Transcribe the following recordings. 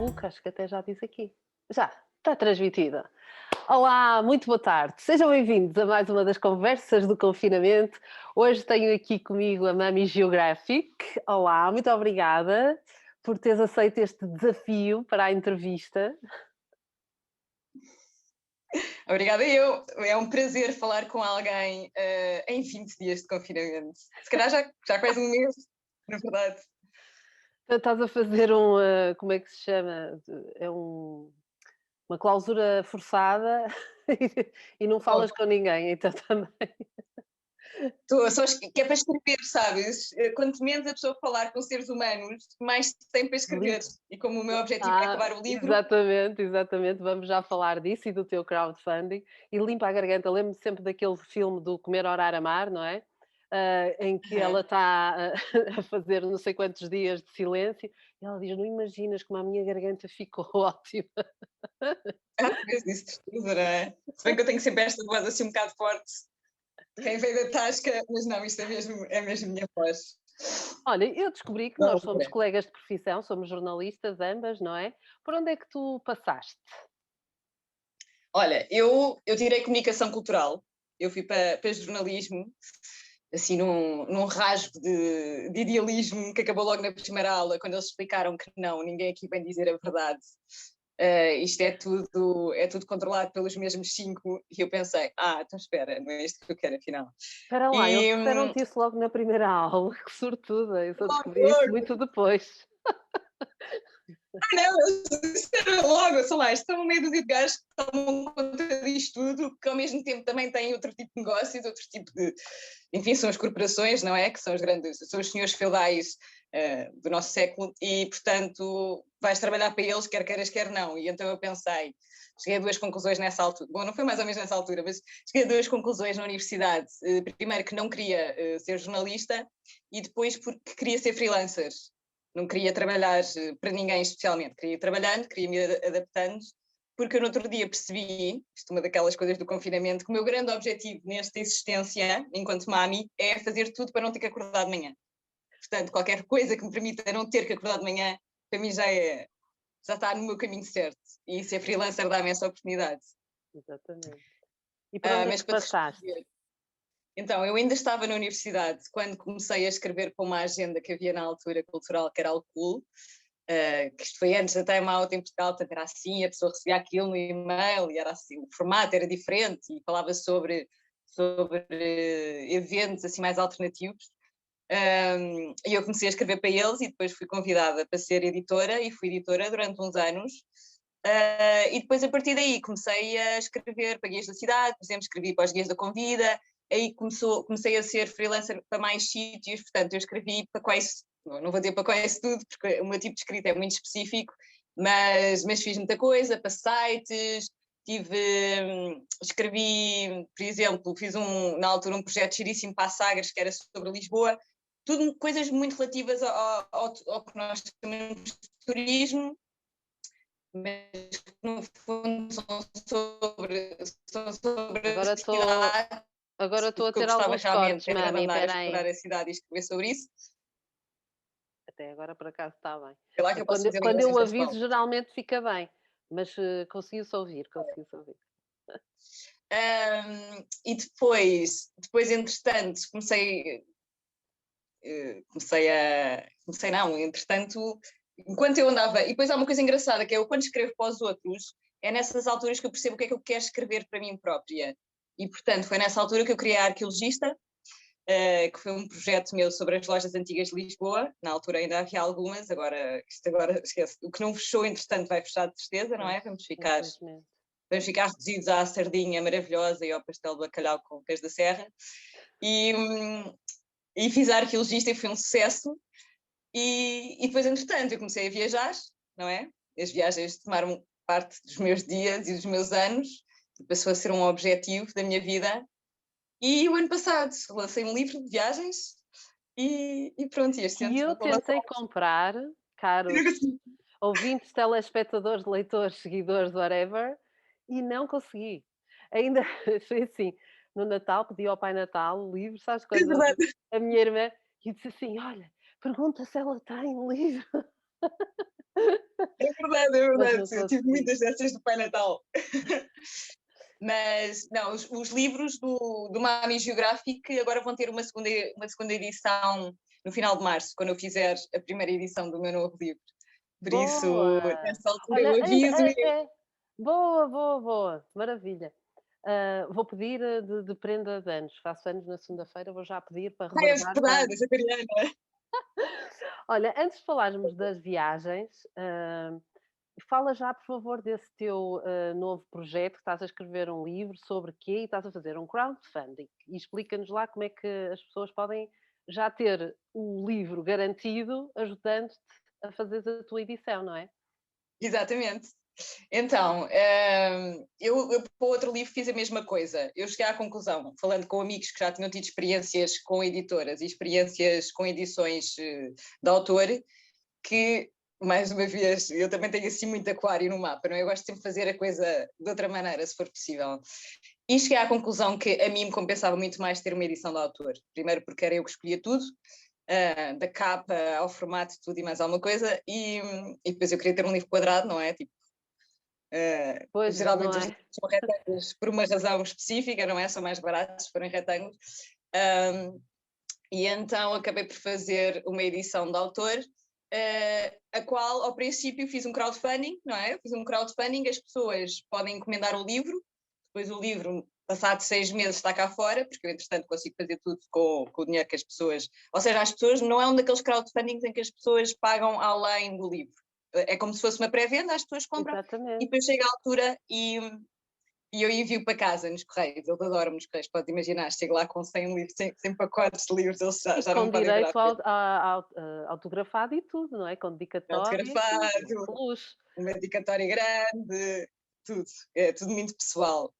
Facebook, acho que até já disse aqui. Já, está transmitida. Olá, muito boa tarde. Sejam bem-vindos a mais uma das conversas do confinamento. Hoje tenho aqui comigo a Mami Geographic. Olá, muito obrigada por teres aceito este desafio para a entrevista. Obrigada eu. É um prazer falar com alguém em 20 dias de confinamento. Se calhar já quase um mês, na verdade. Estás a fazer um, como é que se chama? É uma clausura forçada e não falas com ninguém, então também. Só que é para escrever, sabes? Quanto menos a pessoa falar com seres humanos, mais tem para escrever. E como o meu objetivo é acabar o livro. Exatamente. Vamos já falar disso e do teu crowdfunding. E limpa a garganta. Lembro-me sempre daquele filme do Comer, Orar, Amar, não é? Em que ela está a fazer não sei quantos dias de silêncio e ela diz: Não imaginas como a minha garganta ficou ótima. Vês isso tudo, não é? Se bem que eu tenho sempre esta voz assim um bocado forte. Quem veio da tasca, mas não, isto é mesmo a minha voz. Olha, eu descobri que Não, nós somos colegas de profissão, somos jornalistas ambas, não é? Por onde é que tu passaste? Olha, eu tirei comunicação cultural, eu fui para jornalismo, assim num rasgo de idealismo que acabou logo na primeira aula, quando eles explicaram que não, ninguém aqui vem dizer a verdade. Isto é tudo controlado pelos mesmos cinco, e eu pensei, então espera, não é isto que eu quero afinal. Espera lá, eles E disseram-te isso logo na primeira aula, que sortuda, eu só descobri isso logo, muito depois. não, eles disseram logo, sei lá, estão meio dúzia de gajos que tomam conta disto tudo, que ao mesmo tempo também têm outro tipo de negócios, outro tipo de, enfim, são as corporações, não é? Que são os grandes, são os senhores feudais do nosso século e, portanto, vais trabalhar para eles, quer queiras, quer não. E então eu pensei, cheguei a duas conclusões nessa altura. Bom, não foi mais ou menos nessa altura, mas cheguei a duas conclusões na universidade. Primeiro, que não queria ser jornalista e depois porque queria ser freelancer. Não queria trabalhar para ninguém especialmente. Queria ir trabalhando, queria me adaptando, porque eu no outro dia percebi, isto é uma daquelas coisas do confinamento, que o meu grande objetivo nesta existência, enquanto mami, é fazer tudo para não ter que acordar de manhã. Portanto, qualquer coisa que me permita não ter que acordar de manhã, para mim já está no meu caminho certo. E ser freelancer dá-me essa oportunidade. Exatamente. E por onde é Mas que para te passaste? responder, então, eu ainda estava na universidade quando comecei a escrever para uma agenda que havia na altura cultural, que era o Cool, que isto foi antes da Time Out em Portugal, portanto era assim, a pessoa recebia aquilo no e-mail e era assim, o formato era diferente e falava sobre eventos assim mais alternativos. E eu comecei a escrever para eles e depois fui convidada para ser editora e fui editora durante uns anos. E depois a partir daí comecei a escrever para guias da cidade, por exemplo, escrevi para os guias da Convida, aí comecei a ser freelancer para mais sítios, portanto eu escrevi para quase, não vou dizer para quase tudo, porque o meu tipo de escrita é muito específico, mas fiz muita coisa para sites, escrevi, por exemplo, fiz na altura um projeto giríssimo para a Sagres, que era sobre Lisboa, tudo coisas muito relativas ao que nós chamamos de turismo, mas no fundo são sobre a Agora estou cidade, agora estou a porque eu ter gostava alguns realmente cortes, era de mami, andar a espera explorar aí. a cidade e escrever sobre isso. Até agora por acaso está bem. É lá que eu posso Quando fazer quando eu negócios o desse aviso mal. geralmente fica bem, mas, conseguiu-se ouvir. E depois, entretanto, entretanto, enquanto eu andava, e depois há uma coisa engraçada, que é eu quando escrevo para os outros, é nessas alturas que eu percebo o que é que eu quero escrever para mim própria. E, portanto, foi nessa altura que eu criei a Arqueologista, que foi um projeto meu sobre as lojas antigas de Lisboa. Na altura ainda havia algumas, agora esquece. O que não fechou, entretanto, vai fechar de certeza, não é? Infelizmente. Vamos ficar reduzidos à sardinha maravilhosa e ao pastel de bacalhau com queijo da serra. E fiz a Arqueologista e foi um sucesso. E depois, entretanto, eu comecei a viajar, não é? As viagens tomaram parte dos meus dias e dos meus anos, e passou a ser um objetivo da minha vida. E o ano passado lancei um livro de viagens e pronto, e este ano Que eu vou lançar. tentei comprar, caros ouvintes, telespectadores, leitores, seguidores, whatever, e não consegui. Ainda foi assim, no Natal, pedi ao Pai Natal o livro, sabes É quando verdade. a minha irmã e disse assim: "Olha, pergunta se ela tem o livro". é mas verdade. não Eu tive consegui. muitas dessas do Pai Natal. Mas não, os livros do Mami Geográfico agora vão ter uma segunda edição no final de março, quando eu fizer a primeira edição do meu novo livro. Por isso, Boa! nessa altura Olha, eu aviso e boa, boa, boa, maravilha. Vou pedir de prenda de anos, faço anos na segunda-feira, vou já pedir para é reservar para. verdade, Sakariana. Olha, antes de falarmos das viagens, fala já, por favor, desse teu novo projeto, que estás a escrever um livro sobre quê e estás a fazer um crowdfunding. E explica-nos lá como é que as pessoas podem já ter o livro garantido, ajudando-te a fazer a tua edição, não é? Exatamente. Então, eu para o outro livro fiz a mesma coisa. Eu cheguei à conclusão, falando com amigos que já tinham tido experiências com editoras e experiências com edições de autor, que, mais uma vez, eu também tenho assim muito aquário no mapa, não é? Eu gosto sempre de fazer a coisa de outra maneira, se for possível. E cheguei à conclusão que a mim me compensava muito mais ter uma edição de autor. Primeiro porque era eu que escolhia tudo, da capa ao formato, tudo e mais alguma coisa, e depois eu queria ter um livro quadrado, não é? Tipo, Pois, não geralmente os é? livros são retângulos por uma razão específica, não é? São mais baratos se forem retângulos. E então acabei por fazer uma edição de autor, a qual ao princípio fiz um crowdfunding, não é? Fiz um crowdfunding, as pessoas podem encomendar o livro, depois o livro, passado 6 meses, está cá fora, porque eu entretanto consigo fazer tudo com o dinheiro que as pessoas, ou seja, as pessoas, não é um daqueles crowdfundings em que as pessoas pagam além do livro, é como se fosse uma pré-venda, as pessoas compram e Exatamente. depois chega a altura e eu envio para casa nos correios, eles adoram nos correios, podes imaginar, chego lá com 100 livros, 100 pacotes de livros, eles E já não com me podem parar direito autografado e tudo, não é? Com dedicatória e tudo. autografado, Plus. uma dedicatória grande, tudo, é tudo muito pessoal.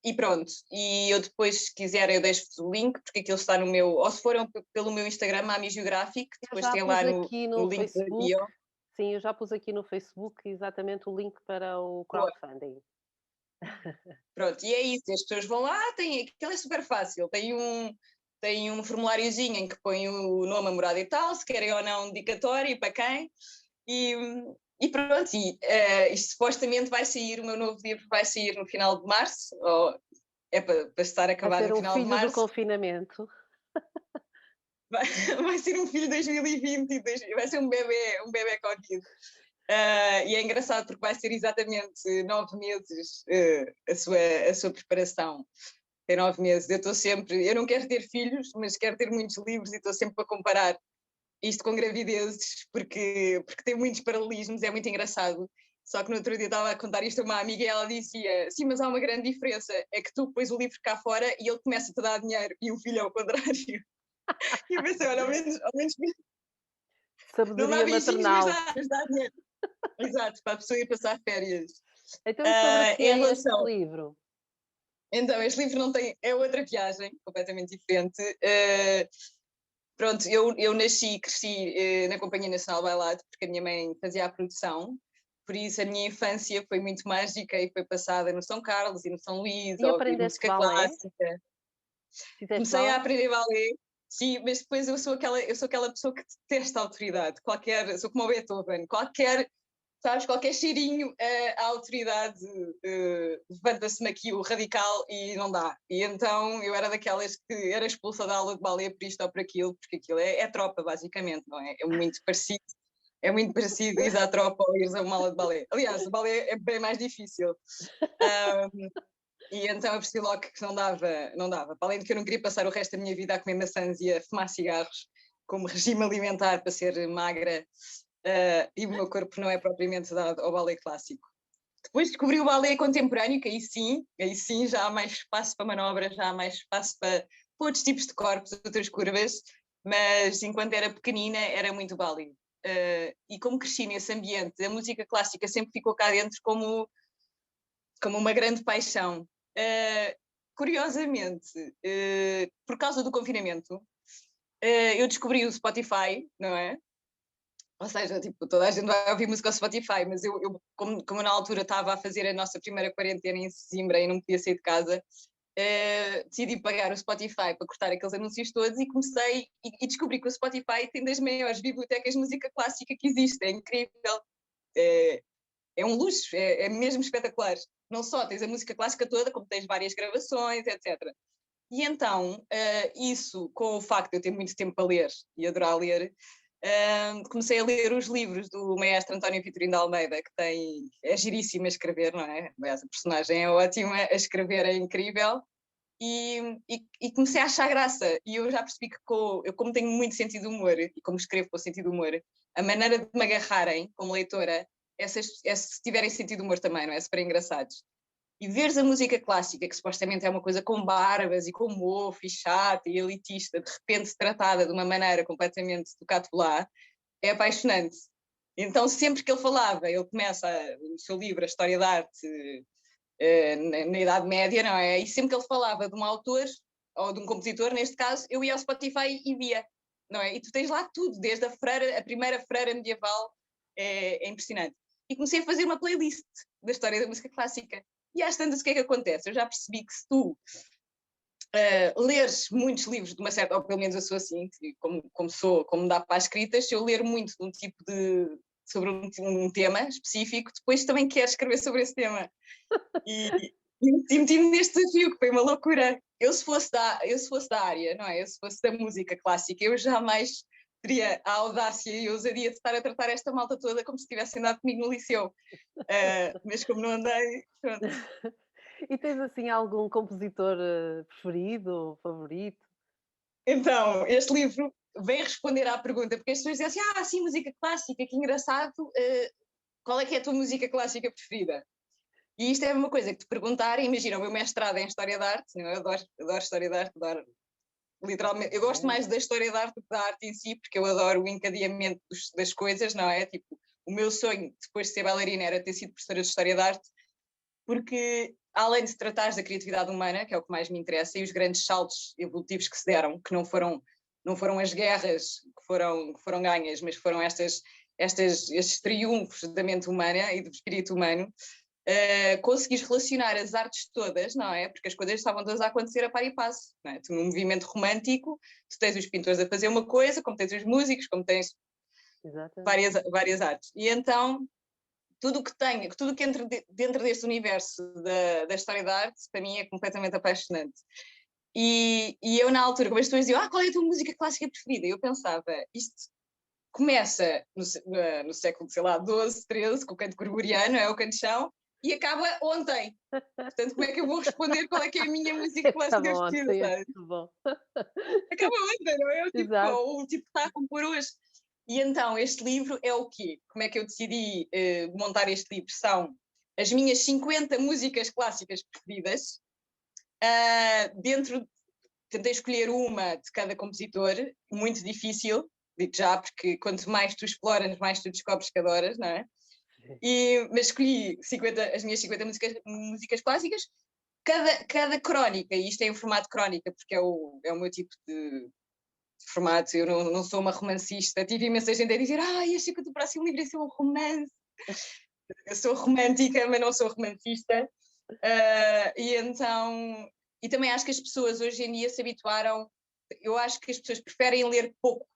E pronto, e eu depois, se quiserem, eu deixo-vos o link, porque aquilo está no meu, ou se forem pelo meu Instagram, Mami Geográfico, Eu depois já tem pus lá aqui no no link da Facebook, bio. sim, eu já pus aqui no Facebook exatamente o link para o crowdfunding. Pronto, e é isso, as pessoas vão lá, aquilo é super fácil, tem um formuláriozinho em que põe o nome, a morada e tal, se querem ou não dedicatória e para quem, e, e pronto, isto supostamente vai sair, o meu novo livro vai sair no final de março, ou é para estar Vai acabado ser no um final de filho do março, confinamento. vai, vai ser um filho de 2020, vai ser um bebê Covid. E é engraçado porque vai ser exatamente 9 meses a sua preparação. Tem 9 meses. Eu não quero ter filhos, mas quero ter muitos livros e estou sempre a comparar isto com gravidezes, porque tem muitos paralelismos, é muito engraçado. Só que no outro dia estava a contar isto a uma amiga e ela dizia: sim, mas há uma grande diferença, é que tu pões o livro cá fora e ele começa-te a dar dinheiro e o filho é ao contrário. E eu pensei: olha, ao menos não dá Sabedoria beijinhos, maternal. mas dá dinheiro. Exato, para a pessoa ir passar férias. Então, e sobre o que Em é este relação. livro? Então, este livro não tem. É outra viagem, completamente diferente. Pronto, eu nasci e cresci na Companhia Nacional de Bailado, porque a minha mãe fazia a produção, por isso a minha infância foi muito mágica e foi passada no São Carlos e no São Luís, E a ouvir aprendeste música balé? clássica. Fizeste Comecei a balé? aprender balé, sim, mas depois eu sou aquela pessoa que detesta a autoridade, sou como o Beethoven, sabes, qualquer cheirinho à autoridade, levanta-se-me aqui o radical e não dá. E então eu era daquelas que era expulsa da aula de balé por isto ou por aquilo, porque aquilo é tropa, basicamente, não é? É muito parecido ires à tropa ou ires a uma aula de balé. Aliás, o balé é bem mais difícil. E então eu percebi logo que não dava, não dava. Para além de que eu não queria passar o resto da minha vida a comer maçãs e a fumar cigarros como regime alimentar para ser magra, e o meu corpo não é propriamente dado ao balé clássico. Depois descobri o balé contemporâneo, que aí sim já há mais espaço para manobras, já há mais espaço para outros tipos de corpos, outras curvas, mas enquanto era pequenina era muito balé. E como cresci nesse ambiente, a música clássica sempre ficou cá dentro como uma grande paixão. Curiosamente, por causa do confinamento, eu descobri o Spotify, não é? Ou seja, tipo, toda a gente vai ouvir música ao Spotify, mas eu como na altura estava a fazer a nossa primeira quarentena em Sesimbra e não podia sair de casa, decidi pagar o Spotify para cortar aqueles anúncios todos e comecei e descobri que o Spotify tem das maiores bibliotecas de música clássica que existe, é incrível. é um luxo, é mesmo espetacular. Não só tens a música clássica toda, como tens várias gravações, etc. E então, isso, com o facto de eu ter muito tempo para ler e adorar ler, comecei a ler os livros do maestro António Vitorino de Almeida, que é giríssimo a escrever, não é? Aliás, a personagem é ótima, a escrever é incrível, e comecei a achar graça. E eu já percebi que, eu como tenho muito sentido de humor, e como escrevo com sentido de humor, a maneira de me agarrarem como leitora se tiverem sentido de humor também, não é? Super engraçados. E veres a música clássica, que supostamente é uma coisa com barbas e com mofo e chata e elitista, de repente tratada de uma maneira completamente do catulá, é apaixonante. Então, sempre que ele falava, ele começa o seu livro, A História da Arte, na Idade Média, não é? E sempre que ele falava de um autor, ou de um compositor, neste caso, eu ia ao Spotify e via, não é? E tu tens lá tudo, desde a primeira freira medieval, é impressionante. E comecei a fazer uma playlist da história da música clássica. E às tantas, o que é que acontece? Eu já percebi que se tu leres muitos livros de uma certa, ou pelo menos eu sou assim, como dá para a escrita, se eu ler muito de um tipo sobre um tema específico, depois também quero escrever sobre esse tema. E meti-me neste desafio, que foi uma loucura. Eu se fosse da área, não é? Eu se fosse da música clássica, eu jamais teria a audácia e a ousadia de estar a tratar esta malta toda como se tivesse andado comigo no liceu. Mas como não andei, pronto. E tens assim algum compositor preferido, favorito? Então, este livro vem responder à pergunta, porque as pessoas dizem assim, sim, música clássica, que engraçado, qual é que é a tua música clássica preferida? E isto é uma coisa que te perguntarem, imagina, o meu mestrado é em História da Arte, eu adoro História da Arte, adoro, literalmente, eu gosto mais da História da Arte do que da arte em si, porque eu adoro o encadeamento das coisas, não é? Tipo, o meu sonho, depois de ser bailarina, era ter sido professora de História da Arte, porque além de se tratar da criatividade humana, que é o que mais me interessa, e os grandes saltos evolutivos que se deram, que não foram as guerras que foram ganhas, mas foram estes triunfos da mente humana e do espírito humano, conseguires relacionar as artes todas, não é? Porque as coisas estavam todas a acontecer a par e passo, não é? Tu, num movimento romântico, tu tens os pintores a fazer uma coisa, como tens os músicos, como tens várias artes. E então tudo o que entra dentro deste universo da história da arte, para mim é completamente apaixonante. E eu, na altura, como as pessoas diziam, qual é a tua música clássica preferida? Eu pensava, isto começa no século, sei lá, 12, 13, com o canto gregoriano, é o canto-chão, e acaba ontem. Portanto, como é que eu vou responder qual é que é a minha música clássica preferida? Ontem, é muito bom. Acaba ontem, não é? Exato. O tipo que está a compor hoje. E então, este livro é o quê? Como é que eu decidi montar este livro? São as minhas 50 músicas clássicas preferidas. Tentei escolher uma de cada compositor, muito difícil, digo já, porque quanto mais tu exploras, mais tu descobres que adoras, não é? Mas escolhi as minhas 50 músicas clássicas. Cada crónica, e isto é em formato crónica, porque é o meu tipo de formato, eu não sou uma romancista, tive imensa gente a dizer, achei que o próximo livro ia ser um romance. Eu sou romântica, mas não sou romancista. E também acho que as pessoas hoje em dia se habituaram, eu acho que as pessoas preferem ler pouco,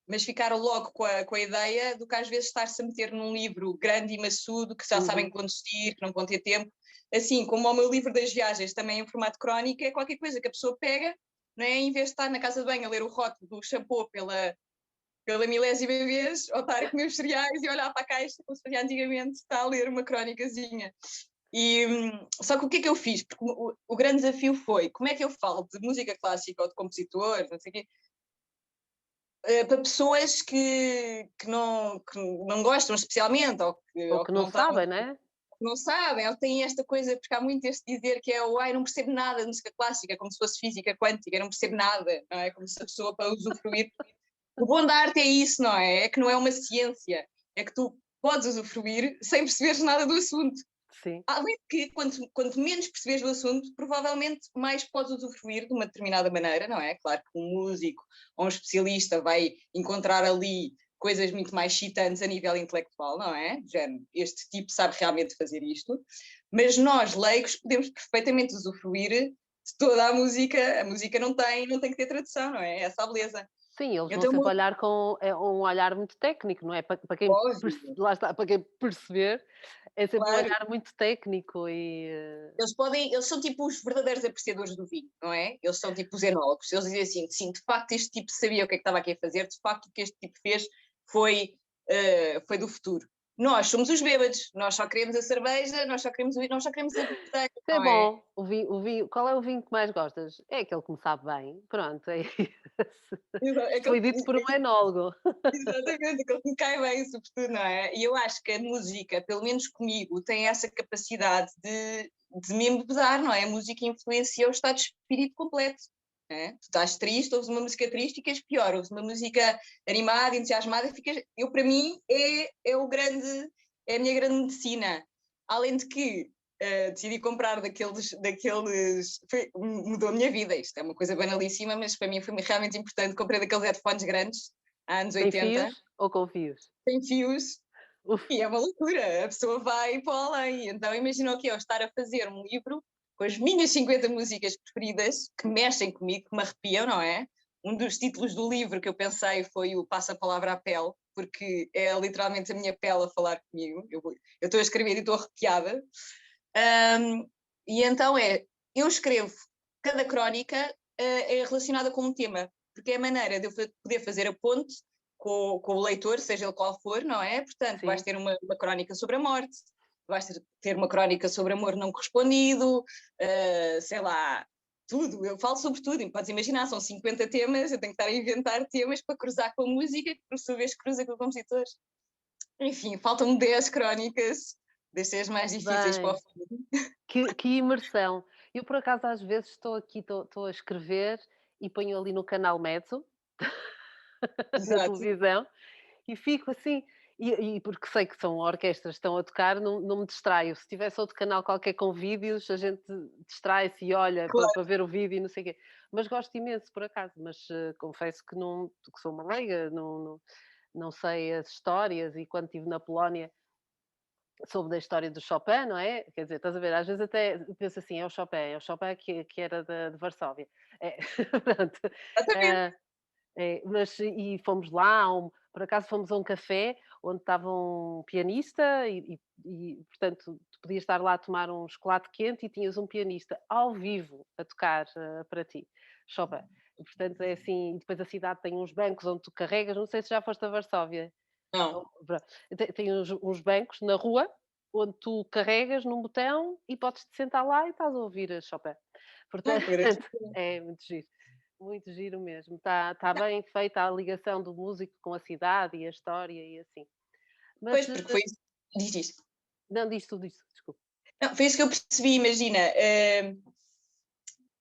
mas ficaram logo com a ideia do que às vezes estar-se a meter num livro grande e maçudo, que já sabem conduzir, que não vão ter tempo. Assim como o meu livro das viagens, também em formato crónica, é qualquer coisa que a pessoa pega, não é? Em vez de estar na casa de banho a ler o rótulo do shampoo pela milésima vez, ou estar a comer os cereais e olhar para a caixa, como se fazia antigamente, está a ler uma crónicazinha. Só que o que é que eu fiz? Porque o grande desafio foi como é que eu falo de música clássica ou de compositores, não sei o quê, para pessoas que não gostam especialmente, ou que não sabem, não é? Não sabem, ou têm esta coisa, porque há muito este dizer que é não percebo nada de música clássica, como se fosse física quântica, não percebo nada, não é? Como se a pessoa para usufruir. O bom da arte é isso, não é? É que não é uma ciência, é que tu podes usufruir sem perceberes nada do assunto. Sim. Além de que, quanto menos percebes do assunto, provavelmente mais podes usufruir de uma determinada maneira, não é? Claro que um músico ou um especialista vai encontrar ali coisas muito mais excitantes a nível intelectual, não é? Este tipo sabe realmente fazer isto, mas nós, leigos, podemos perfeitamente usufruir de toda a música não tem que ter tradução, não é? Essa é a beleza. Sim, eles Eu vão tenho sempre uma olhar com um olhar muito técnico, não é? Para quem óbvio, lá está, para quem perceber, é sempre um claro. olhar muito técnico Eles são tipo os verdadeiros apreciadores do vinho, não é? Eles são tipo os enólogos. Eles dizem assim: sim, de facto este tipo sabia o que é que estava aqui a fazer, de facto o que este tipo fez foi, foi do futuro. Nós somos os bêbados, nós só queremos a cerveja, nós só queremos o vinho, nós só queremos a botella, isso é não é? bom. Qual é o vinho que mais gostas? É aquele que me sabe bem. Pronto, é isso. Aquele, Foi dito por um enólogo. exatamente, aquele que me cai bem, sobretudo, não é? E eu acho que a música, pelo menos comigo, tem essa capacidade de me embebedar, não é? A música influencia o estado de espírito completo. Não é? Tu estás triste, ouves uma música triste, ficas pior, ouves uma música animada, entusiasmada, ficas. Eu, para mim, é o grande, é a minha grande medicina. Além de que decidi comprar mudou a minha vida. Isto é uma coisa banalíssima, mas para mim foi realmente importante. Comprei daqueles headphones grandes, há anos Sem 80, fios ou com fios? sem fios, Uf, e é uma loucura, a pessoa vai para além. Então imagina o que é eu estar a fazer um livro com as minhas 50 músicas preferidas, que mexem comigo, que me arrepiam, não é? Um dos títulos do livro que eu pensei foi o Passa a Palavra à Pele, porque é literalmente a minha pele a falar comigo. Eu estou a escrever e estou arrepiada. E então eu escrevo cada crónica é relacionada com um tema, porque é a maneira de eu poder fazer a ponte com o leitor, seja ele qual for, não é? Portanto, vais sim. ter uma crónica sobre a morte, vais ter uma crónica sobre amor não correspondido, sei lá, tudo. Eu falo sobre tudo, e podes imaginar, são 50 temas, eu tenho que estar a inventar temas para cruzar com a música, que por sua vez cruza com compositores. Enfim, faltam-me 10 crónicas, deixei as mais difíceis para o Bem, fim. que imersão. Eu, por acaso, às vezes estou aqui, estou a escrever e ponho ali no canal Mezzo, na Exato. televisão, e fico assim, e porque sei que são orquestras que estão a tocar, não me distraio. Se tivesse outro canal qualquer com vídeos, a gente distrai-se e olha para Claro. ver o vídeo e não sei o quê. Mas gosto imenso, por acaso, mas confesso que não, que sou uma leiga, não sei as histórias, e quando estive na Polónia soube da história do Chopin, não é? Quer dizer, estás a ver, às vezes até penso assim, é o Chopin que era de Varsóvia. É, pronto. Exatamente. Ah, mas e fomos lá, por acaso fomos a um café onde estava um pianista portanto, tu podias estar lá a tomar um chocolate quente e tinhas um pianista ao vivo a tocar para ti, Chopin. E, portanto, é assim, e depois a cidade tem uns bancos onde tu carregas, não sei se já foste a Varsóvia. Não, Tem uns bancos na rua onde tu carregas num botão e podes te sentar lá e estás a ouvir a Chopin. não, Portanto, parece. é muito giro mesmo. Está bem feita a ligação do músico com a cidade e a história e assim. Pois, Mas porque foi isso. Diz isto. não, diz tudo isso, desculpa. Não, foi isso que eu percebi, imagina.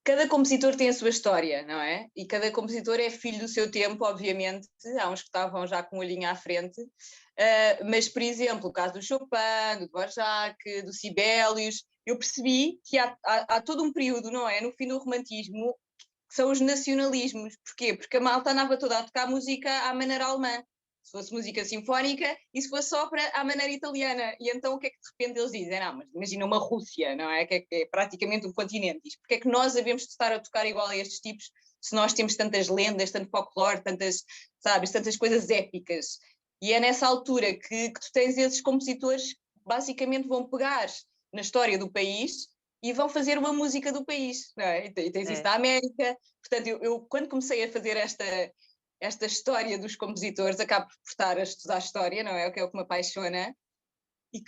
Cada compositor tem a sua história, não é? E cada compositor é filho do seu tempo, obviamente. Há uns que estavam já com o olhinho à frente. Mas, por exemplo, o caso do Chopin, do Dvorak, do Sibelius, eu percebi que há todo um período, não é? No fim do romantismo, que são os nacionalismos. Porquê? Porque a malta andava toda a tocar música à maneira alemã. Se fosse música sinfónica e se fosse ópera à maneira italiana. E então o que é que de repente eles dizem? Não, mas imagina uma Rússia, não é? Que é praticamente um continente. Diz, porque é que nós devemos estar a tocar igual a estes tipos se nós temos tantas lendas, tanto folclore, tantas, sabes, tantas coisas épicas? E é nessa altura que tu tens esses compositores que basicamente vão pegar na história do país e vão fazer uma música do país, não é? E tens isso É, da América. Portanto, eu quando comecei a fazer esta história dos compositores, acabo por estar a estudar história, não é? O que é o que me apaixona,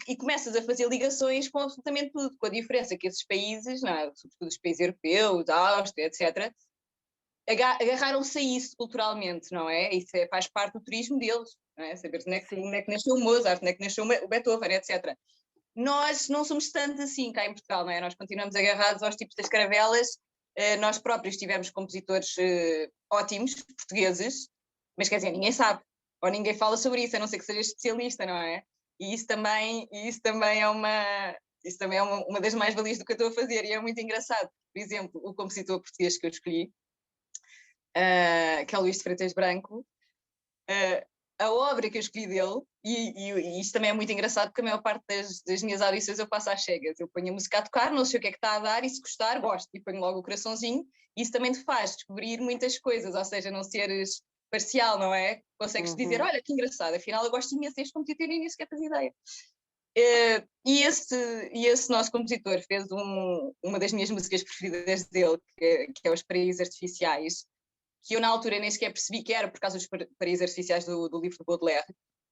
e começas a fazer ligações com absolutamente tudo, com a diferença que esses países, não é? Sobretudo os países europeus, a Áustria, etc., agarraram-se a isso culturalmente, não é? Isso faz parte do turismo deles, não é? Saber sim. onde é que nasceu o Mozart, onde é que nasceu o Beethoven, etc. Nós não somos tanto assim cá em Portugal, não é? Nós continuamos agarrados aos tipos das caravelas. Nós próprios tivemos compositores ótimos, portugueses, mas quer dizer, ninguém sabe, ou ninguém fala sobre isso, a não ser que seja especialista, não é? E isso também é uma das mais-valias do que eu estou a fazer, e é muito engraçado. Por exemplo, o compositor português que eu escolhi, que é o Luís de Freitas Branco, a obra que eu escolhi dele, e isto também é muito engraçado porque a maior parte das minhas audições eu passo às cegas. Eu ponho a música a tocar, não sei o que é que está a dar, e se gostar, gosto, e ponho logo o coraçãozinho. Isso também te faz descobrir muitas coisas, ou seja, não seres parcial, não é? Consegues dizer, Uhum. olha que engraçado, afinal eu gosto imenso deste compositor e nem sequer fazia ideia. E esse nosso compositor fez uma das minhas músicas preferidas dele, que é Os Paraísos Artificiais, que eu na altura nem sequer percebi que era por causa dos paraísos artificiais do livro de Baudelaire.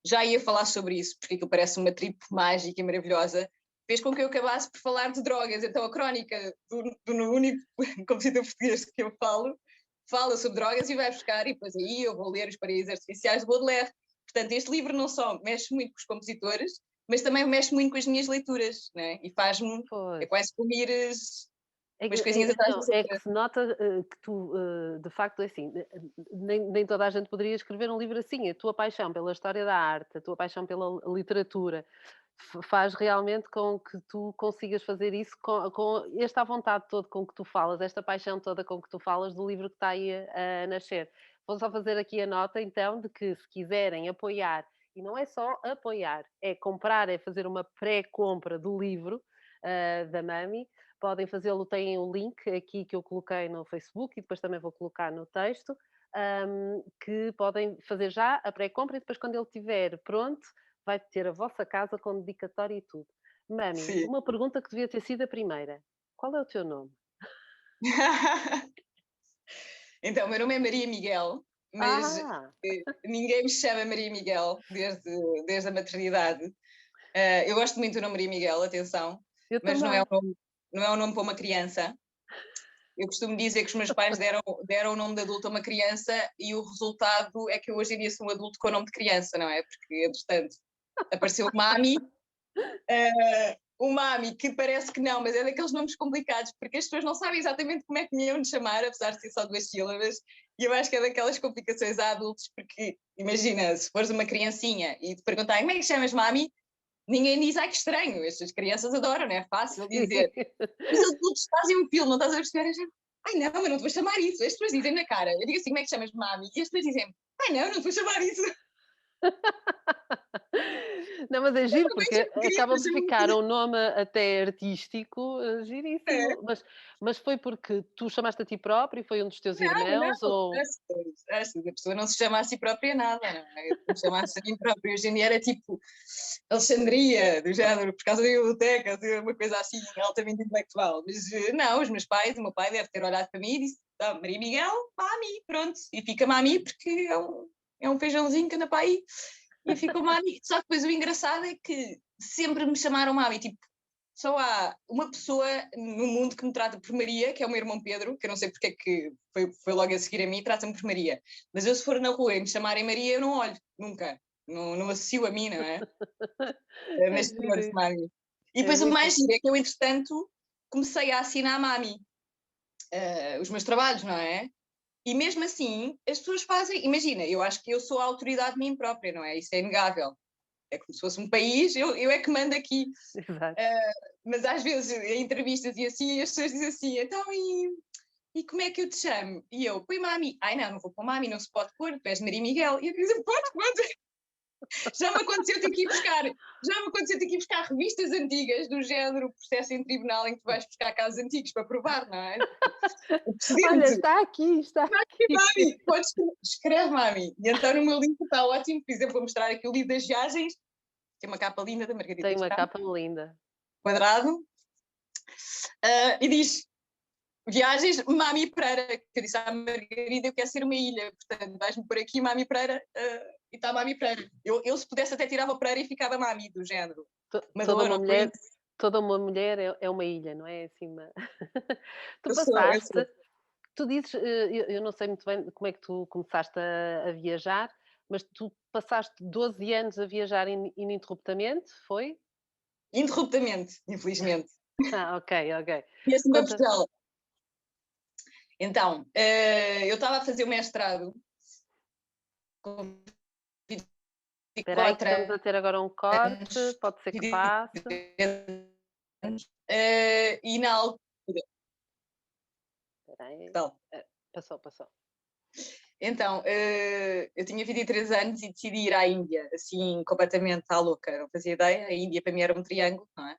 Já ia falar sobre isso, porque aquilo parece uma trip mágica e maravilhosa. Fez com que eu acabasse por falar de drogas. Então a crónica do único compositor português que eu fala sobre drogas e vai buscar, e depois aí eu vou ler Os Paraísos Artificiais de Baudelaire. Portanto, este livro não só mexe muito com os compositores, mas também mexe muito com as minhas leituras, né? E faz-me, é Pois. quase como ires É que, umas coisinhas atrás não, das é que outras. se nota que tu, de facto, é assim, nem toda a gente poderia escrever um livro assim. A tua paixão pela história da arte, a tua paixão pela literatura, faz realmente com que tu consigas fazer isso com esta vontade toda com que tu falas, esta paixão toda com que tu falas do livro que está aí a nascer. Vou só fazer aqui a nota, então, de que se quiserem apoiar, e não é só apoiar, é comprar, é fazer uma pré-compra do livro da Mami. Podem fazê-lo, têm o link aqui que eu coloquei no Facebook e depois também vou colocar no texto, que podem fazer já a pré-compra e depois quando ele estiver pronto, vai ter a vossa casa com dedicatória e tudo. Mami, Sim. uma pergunta que devia ter sido a primeira. Qual é o teu nome? Então, o meu nome é Maria Miguel, mas Ah, ninguém me chama Maria Miguel desde a maternidade. Eu gosto muito do nome Maria Miguel, atenção, eu mas também. não é um nome para uma criança. Eu costumo dizer que os meus pais deram o nome de adulto a uma criança e o resultado é que eu hoje em dia sou um adulto com o nome de criança, não é? Porque, entretanto, apareceu o Mami, o Mami, que parece que não, mas é daqueles nomes complicados, porque as pessoas não sabem exatamente como é que me iam de chamar, apesar de ser só 2 sílabas, e eu acho que é daquelas complicações a adultos, porque imagina, se fores uma criancinha e te perguntarem como é que chamas Mami, ninguém diz, ai que estranho, estas crianças adoram, não é fácil dizer. Os adultos fazem um filme, não estás a perceber? Ai não, eu não te vou chamar isso. As pessoas dizem na cara, eu digo assim, como é que chamas Mami? E as pessoas dizem, ai não te vou chamar isso. Não, mas é giro porque acaba Queridas, por chamam-me ficar um nome até artístico, é. giríssimo. Mas foi porque tu chamaste a ti próprio, foi um dos teus Não, irmãos ou a pessoa não se chama a si própria nada, não é? Eu chamasse a mim própria. Hoje em dia era tipo Alexandria, do género, por causa da biblioteca, uma coisa assim altamente intelectual. Mas não, os meus pais, o meu pai deve ter olhado para mim e disse: ah, Maria Miguel, Mami, pronto. E fica Mami porque é um feijãozinho que anda para aí e ficou Mami. Só que depois o engraçado é que sempre me chamaram Mami, tipo, só há uma pessoa no mundo que me trata por Maria, que é o meu irmão Pedro, que eu não sei porque é que foi logo a seguir a mim, trata-me por Maria. Mas eu, se for na rua e me chamarem Maria, eu não olho, nunca. Não associo a mim, não é? é Neste giro senhor de isso, Mami. E é depois o muito mais giro. giro é que eu, entretanto, comecei a assinar a Mami, os meus trabalhos, não é? E mesmo assim, as pessoas fazem. Imagina, eu acho que eu sou a autoridade de mim própria, não é? Isso é inegável. É como se fosse um país, eu é que mando aqui. Exato. Mas às vezes em entrevistas e assim, as pessoas dizem assim, então e como é que eu te chamo? E eu, põe Mami. Ai não vou pôr Mami, não se pode pôr, tu és Maria Miguel. E eu dizem, pode. Já me aconteceu ter que ir buscar, revistas antigas do género processo em tribunal em que tu vais buscar casos antigos para provar, não é? O Olha, precedente. está aqui, está E aqui. Mami, podes escrever Mami. E então no meu livro está ótimo, por exemplo, vou mostrar aqui o livro das viagens, que é uma capa linda da Margarida Tem de uma Campos, capa linda. quadrado, e diz viagens, Mami Pereira, que eu disse à Margarida, eu quero ser uma ilha, portanto, vais-me por aqui, Mami Pereira, e está Mami Pereira. Eu, se pudesse, até tirava Pereira e ficava Mami, do género. Toda Madonna uma ou mulher, Prince, é uma ilha, não é assim uma tu eu passaste sou. tu dizes, eu não sei muito bem como é que tu começaste a viajar, mas tu passaste 12 anos a viajar ininterruptamente, foi? Interruptamente, infelizmente. Ah, ok, ok. E assim para Conta Portugal. Então, eu estava a fazer o mestrado com espera aí que 24 estamos a ter agora um corte, anos, pode ser que passe. e na altura, Espera aí. tal. Passou. Então, eu tinha 23 anos e decidi ir à Índia, assim, completamente à louca, não fazia ideia. A Índia para mim era um triângulo, não é?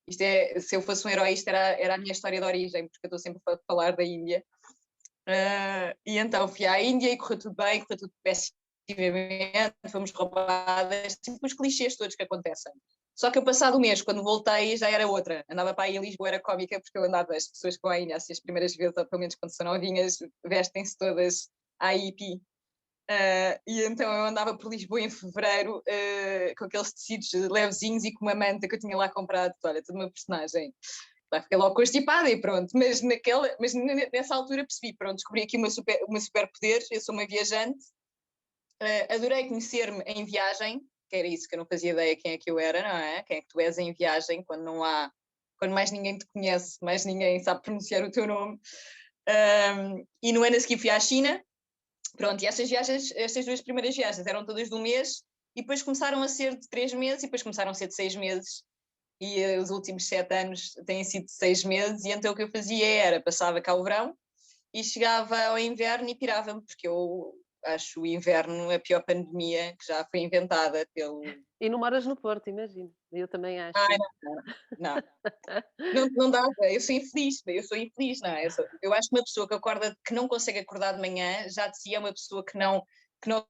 Isto é, se eu fosse um herói, isto era a minha história de origem, porque eu estou sempre a falar da Índia. E então fui à Índia e correu tudo bem, correu tudo pessimamente, fomos roubadas, tipo os clichês todos que acontecem. Só que eu passado um mês, quando voltei, já era outra. Andava para aí em Lisboa, era cómica, porque eu andava, as pessoas com a Índia, assim, as primeiras vezes, ou pelo menos quando são novinhas, vestem-se todas à hippie. E então eu andava por Lisboa em fevereiro com aqueles tecidos levezinhos e com uma manta que eu tinha lá comprado. Olha, toda uma personagem. Lá fiquei logo constipada e pronto. Mas nessa altura percebi, pronto, descobri aqui uma super poder. Eu sou uma viajante. Adorei conhecer-me em viagem, que era isso que eu não fazia ideia quem é que eu era, não é? Quem é que tu és em viagem, quando não há, quando mais ninguém te conhece, mais ninguém sabe pronunciar o teu nome. E no ano a seguir fui à China. Pronto, e estas 2 primeiras viagens eram todas de um mês e depois começaram a ser de 3 meses e depois começaram a ser de 6 meses e os últimos 7 anos têm sido de 6 meses e então o que eu fazia era, passava cá o verão e chegava ao inverno e pirava-me, porque eu acho o inverno a pior pandemia que já foi inventada pelo... E não moras no Porto, imagino. Eu também acho. Ai, não, não dá, eu sou infeliz, não é? Eu acho que uma pessoa que acorda, que não consegue acordar de manhã, já de si é uma pessoa que não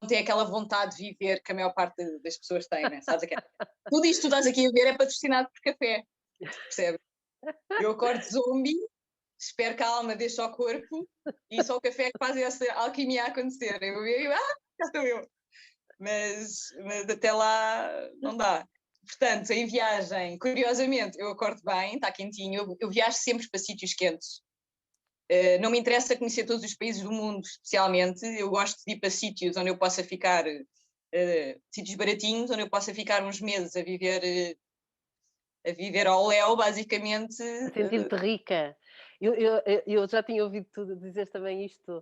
tem aquela vontade de viver que a maior parte das pessoas tem, né? Sabes aquela? Tudo isto que tu estás aqui a ver é patrocinado por café, percebes? Eu acordo zombie, espero que a alma deixe ao corpo e só o café é que faz essa alquimia acontecer. Já estou eu. Mas até lá não dá. Portanto, em viagem, curiosamente, eu acordo bem, está quentinho, eu viajo sempre para sítios quentes. Não me interessa conhecer todos os países do mundo, especialmente. Eu gosto de ir para sítios onde eu possa ficar, sítios baratinhos, onde eu possa ficar uns meses a viver ao léu, basicamente. A sentir-te rica. Eu já tinha ouvido tu dizeres também isto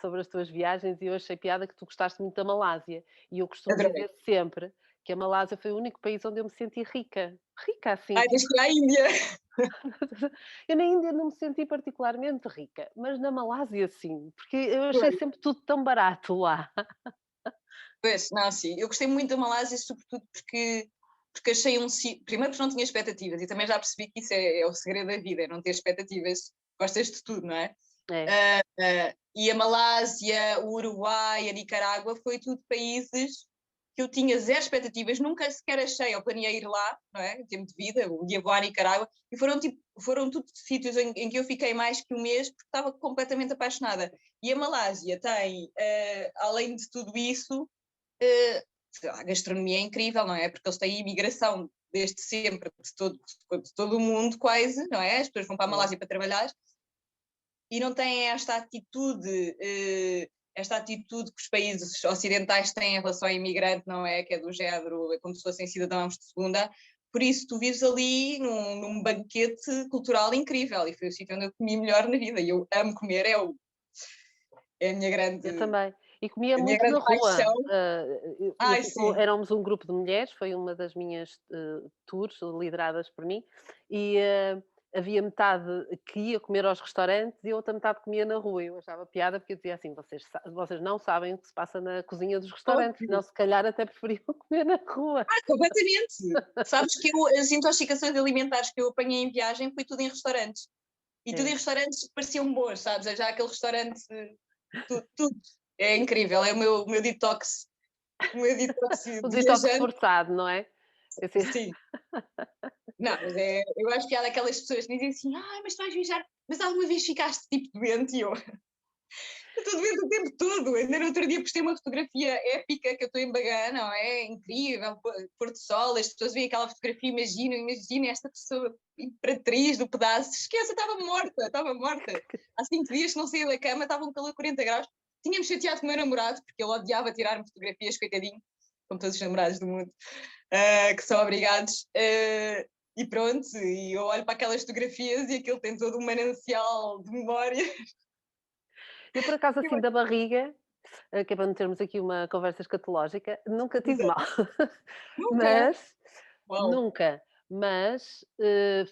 sobre as tuas viagens e eu achei piada que tu gostaste muito da Malásia. E eu costumo Adorei. dizer sempre que a Malásia foi o único país onde eu me senti rica. Rica assim, Ai, tipo, tens que ir à Índia. eu na Índia não me senti particularmente rica, mas na Malásia sim, porque eu achei sempre tudo tão barato lá. Pois, não, sim. Eu gostei muito da Malásia, sobretudo porque achei um sítio. Primeiro, porque não tinha expectativas, e também já percebi que isso é o segredo da vida, é não ter expectativas. Gostas de tudo, não é? É. E a Malásia, o Uruguai, a Nicarágua, foi tudo países que eu tinha zero expectativas, nunca sequer achei ou planeei ir lá, não é? Em termos de vida, um dia vou à Nicarágua, e foram tudo sítios em que eu fiquei mais que um mês porque estava completamente apaixonada. E a Malásia tem, além de tudo isso, a gastronomia é incrível, não é? Porque eles têm imigração desde sempre, de todo o mundo quase, não é? As pessoas vão para a Malásia para trabalhar e não têm esta atitude que os países ocidentais têm em relação ao imigrante, não é? Que é do género, é como se fossem cidadãos de segunda. Por isso, tu vives ali num banquete cultural incrível e foi o sítio onde eu comi melhor na vida. E eu amo comer, é a minha Eu grande, também. E comia a minha muito na grande rua. paixão. Ai, sim. Éramos um grupo de mulheres, foi uma das minhas tours lideradas por mim, e havia metade que ia comer aos restaurantes e a outra metade comia na rua. Eu achava piada porque eu dizia assim: vocês não sabem o que se passa na cozinha dos restaurantes, senão se calhar até preferiam comer na rua. Completamente. Sabes que as intoxicações alimentares que eu apanhei em viagem foi tudo em restaurantes. E tudo em É. restaurantes que pareciam bons, sabes? É já aquele restaurante, tudo. É incrível, é o meu detox O de detox viajante. forçado, não é? Eu sei- Sim. Não, mas eu acho piada aquelas pessoas que dizem assim, mas tu vais viajar, mas alguma vez ficaste tipo doente? E eu estou doente o tempo todo. Ainda no outro dia postei uma fotografia épica que eu estou em Bagã, não é? Incrível, pôr do sol, as pessoas veem aquela fotografia, imagina esta pessoa imperatriz do pedaço. Esquece, estava morta. Há 5 dias que não saía da cama, estava um calor 40 graus. Tínhamos chateado com o meu namorado, porque ele odiava tirar-me fotografias, coitadinho, como todos os namorados do mundo, que são obrigados. E pronto, e eu olho para aquelas fotografias e aquilo tem todo um manancial de memória. Eu, por acaso, assim, da barriga, que é para não termos aqui uma conversa escatológica, nunca tive mal. Exato. Nunca. Mas, Uau. nunca, mas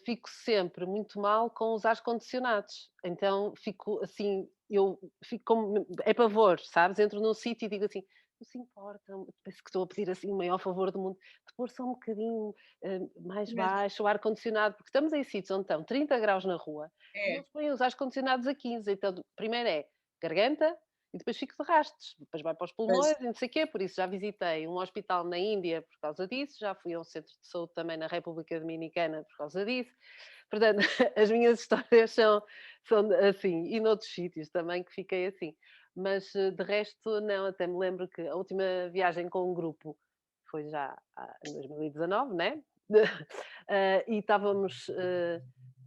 fico sempre muito mal com os ares condicionados. Então fico assim, eu fico como, é pavor, sabes? Entro num sítio e digo assim, não se importa, penso que estou a pedir assim o maior favor do mundo, de pôr só um bocadinho mais baixo o ar-condicionado, porque estamos em sítios onde estão 30 graus na rua e É. eles põem os ares condicionados a 15. Então, primeiro é, garganta e depois fico de rastos. Depois vai para os Pois. pulmões e não sei o quê. Por isso já visitei um hospital na Índia por causa disso, já fui a um centro de saúde também na República Dominicana por causa disso. Portanto, as minhas histórias são assim, e noutros sítios também que fiquei assim. Mas de resto, não, até me lembro que a última viagem com um grupo foi já em 2019, né? E estávamos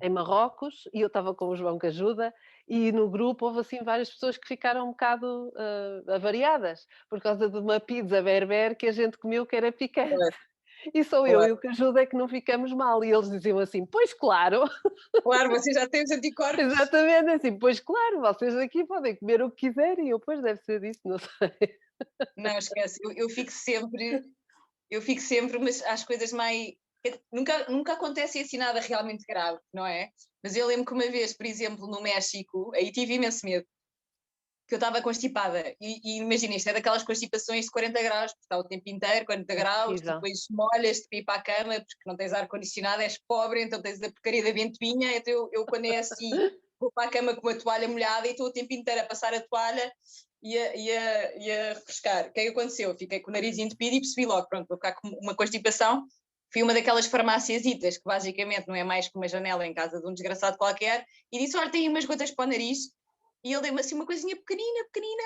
em Marrocos e eu estava com o João que ajuda e no grupo houve assim várias pessoas que ficaram um bocado avariadas por causa de uma pizza berber que a gente comeu que era picante. Claro, E sou eu e claro. o que ajuda é que não ficamos mal. E eles diziam assim: Pois claro, Claro, você já tem os anticorpos. exatamente assim, pois claro, vocês aqui podem comer o que quiserem. E eu, pois deve ser disso, não sei. Não, esquece. Eu fico sempre, mas às coisas mais. Nunca acontece assim nada realmente grave, não é? Mas eu lembro que uma vez, por exemplo, no México, aí tive imenso medo, que eu estava constipada. E imagina, isto é daquelas constipações de 40 graus, porque está o tempo inteiro, 40 É graus, terrível. depois molhas-te para ir para a cama, porque não tens ar-condicionado, és pobre, então tens a porcaria da ventoinha. Então quando é assim, vou para a cama com uma toalha molhada e estou o tempo inteiro a passar a toalha e a refrescar. O que é que aconteceu? Fiquei com o nariz entupido e percebi logo, pronto, vou ficar com uma constipação. Fui uma daquelas farmáciasitas que basicamente não é mais que uma janela em casa de um desgraçado qualquer e disse, olha, tem umas gotas para o nariz. E ele deu-me assim uma coisinha pequenina, pequenina.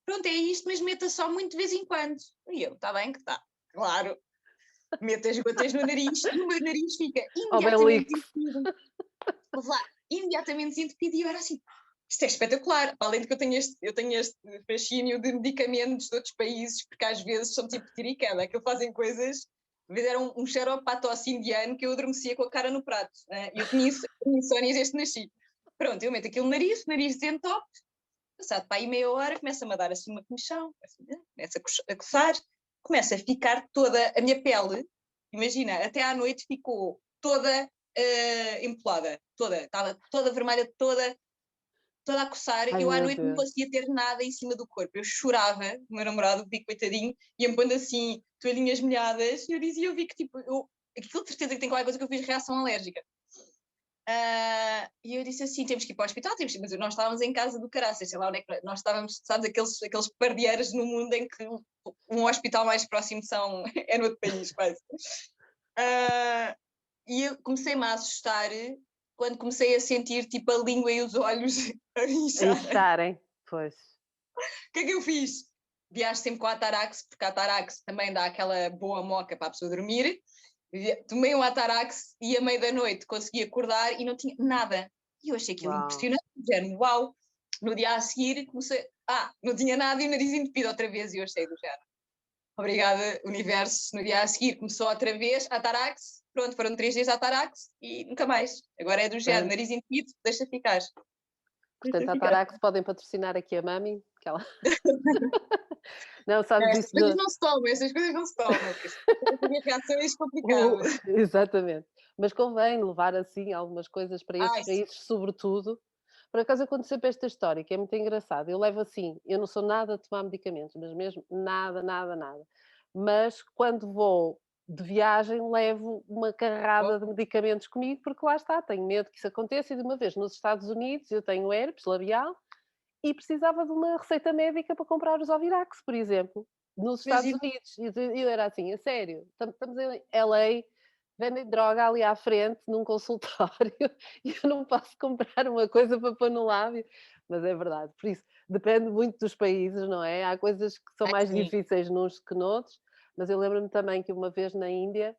Pronto, é isto, mas meta só muito de vez em quando. E eu, está bem que está. Claro, meto as gotas no nariz e o meu nariz fica imediatamente Obelix. desentupido. Lá, imediatamente desentupido e eu era assim, isto é espetacular. Além de que eu tenho este fascínio de medicamentos de outros países, porque às vezes são tipo tiricana, que fazem coisas. Às vezes era um xarope para a tosse indiano que eu adormecia com a cara no prato. E eu tinha insónias desde que nasci. Pronto, eu meto aquilo no nariz desentope, passado para aí meia hora, começa-me a dar assim uma comichão, começa a coçar, começa a ficar toda a minha pele, imagina, até à noite ficou toda empolada, estava toda vermelha, toda a coçar, Ai eu à meu noite não Deus. conseguia ter nada em cima do corpo, eu chorava, o meu namorado, o Pico coitadinho, ia-me pondo assim, toalhinhas molhadas, e eu vi que tipo, aquilo de certeza que tem qualquer coisa que eu fiz reação alérgica. E eu disse assim: temos que ir para o hospital, mas nós estávamos em casa do caraças, sei lá onde é que nós estávamos, sabes, aqueles pardieiros no mundo em que um hospital mais próximo é no outro país, quase. E eu comecei-me a assustar quando comecei a sentir tipo a língua e os olhos a A inchar. incharem. Pois. O que é que eu fiz? Viajo sempre com a Atarax, porque a Atarax também dá aquela boa moca para a pessoa dormir. Tomei um Atarax e à meia da noite consegui acordar e não tinha nada. E eu achei aquilo Uau. impressionante, género, uau. No dia a seguir comecei, não tinha nada e o nariz entupido outra vez e eu achei do género. Obrigada, universo. No dia a seguir começou outra vez Atarax, pronto, foram 3 dias de Atarax e nunca mais. Agora é do género, Portanto, nariz entupido, deixa ficar. portanto, Deixa a ficar. Tarax podem patrocinar aqui a Mami, que ela não, Não, sabes estas isso coisas não se tomam, estas coisas não se tomam, porque isto tem reações complicadas. exatamente. Mas convém levar, assim, algumas coisas para esses Ai, sim. países, sobretudo. Por acaso aconteceu sempre esta história, que é muito engraçada. Eu levo assim, eu não sou nada a tomar medicamentos, mas mesmo nada, nada, nada. Mas quando vou de viagem, levo uma carrada de medicamentos comigo, porque lá está, tenho medo que isso aconteça. E de uma vez nos Estados Unidos, eu tenho herpes labial e precisava de uma receita médica para comprar os Ovirax, por exemplo, nos Estados Imagina, Unidos. E eu era assim, a sério, estamos em LA, vendem droga ali à frente, num consultório, e eu não posso comprar uma coisa para pôr no lábio. Mas é verdade, por isso depende muito dos países, não é? Há coisas que são ai, mais sim. difíceis nos que noutros, mas eu lembro-me também que uma vez na Índia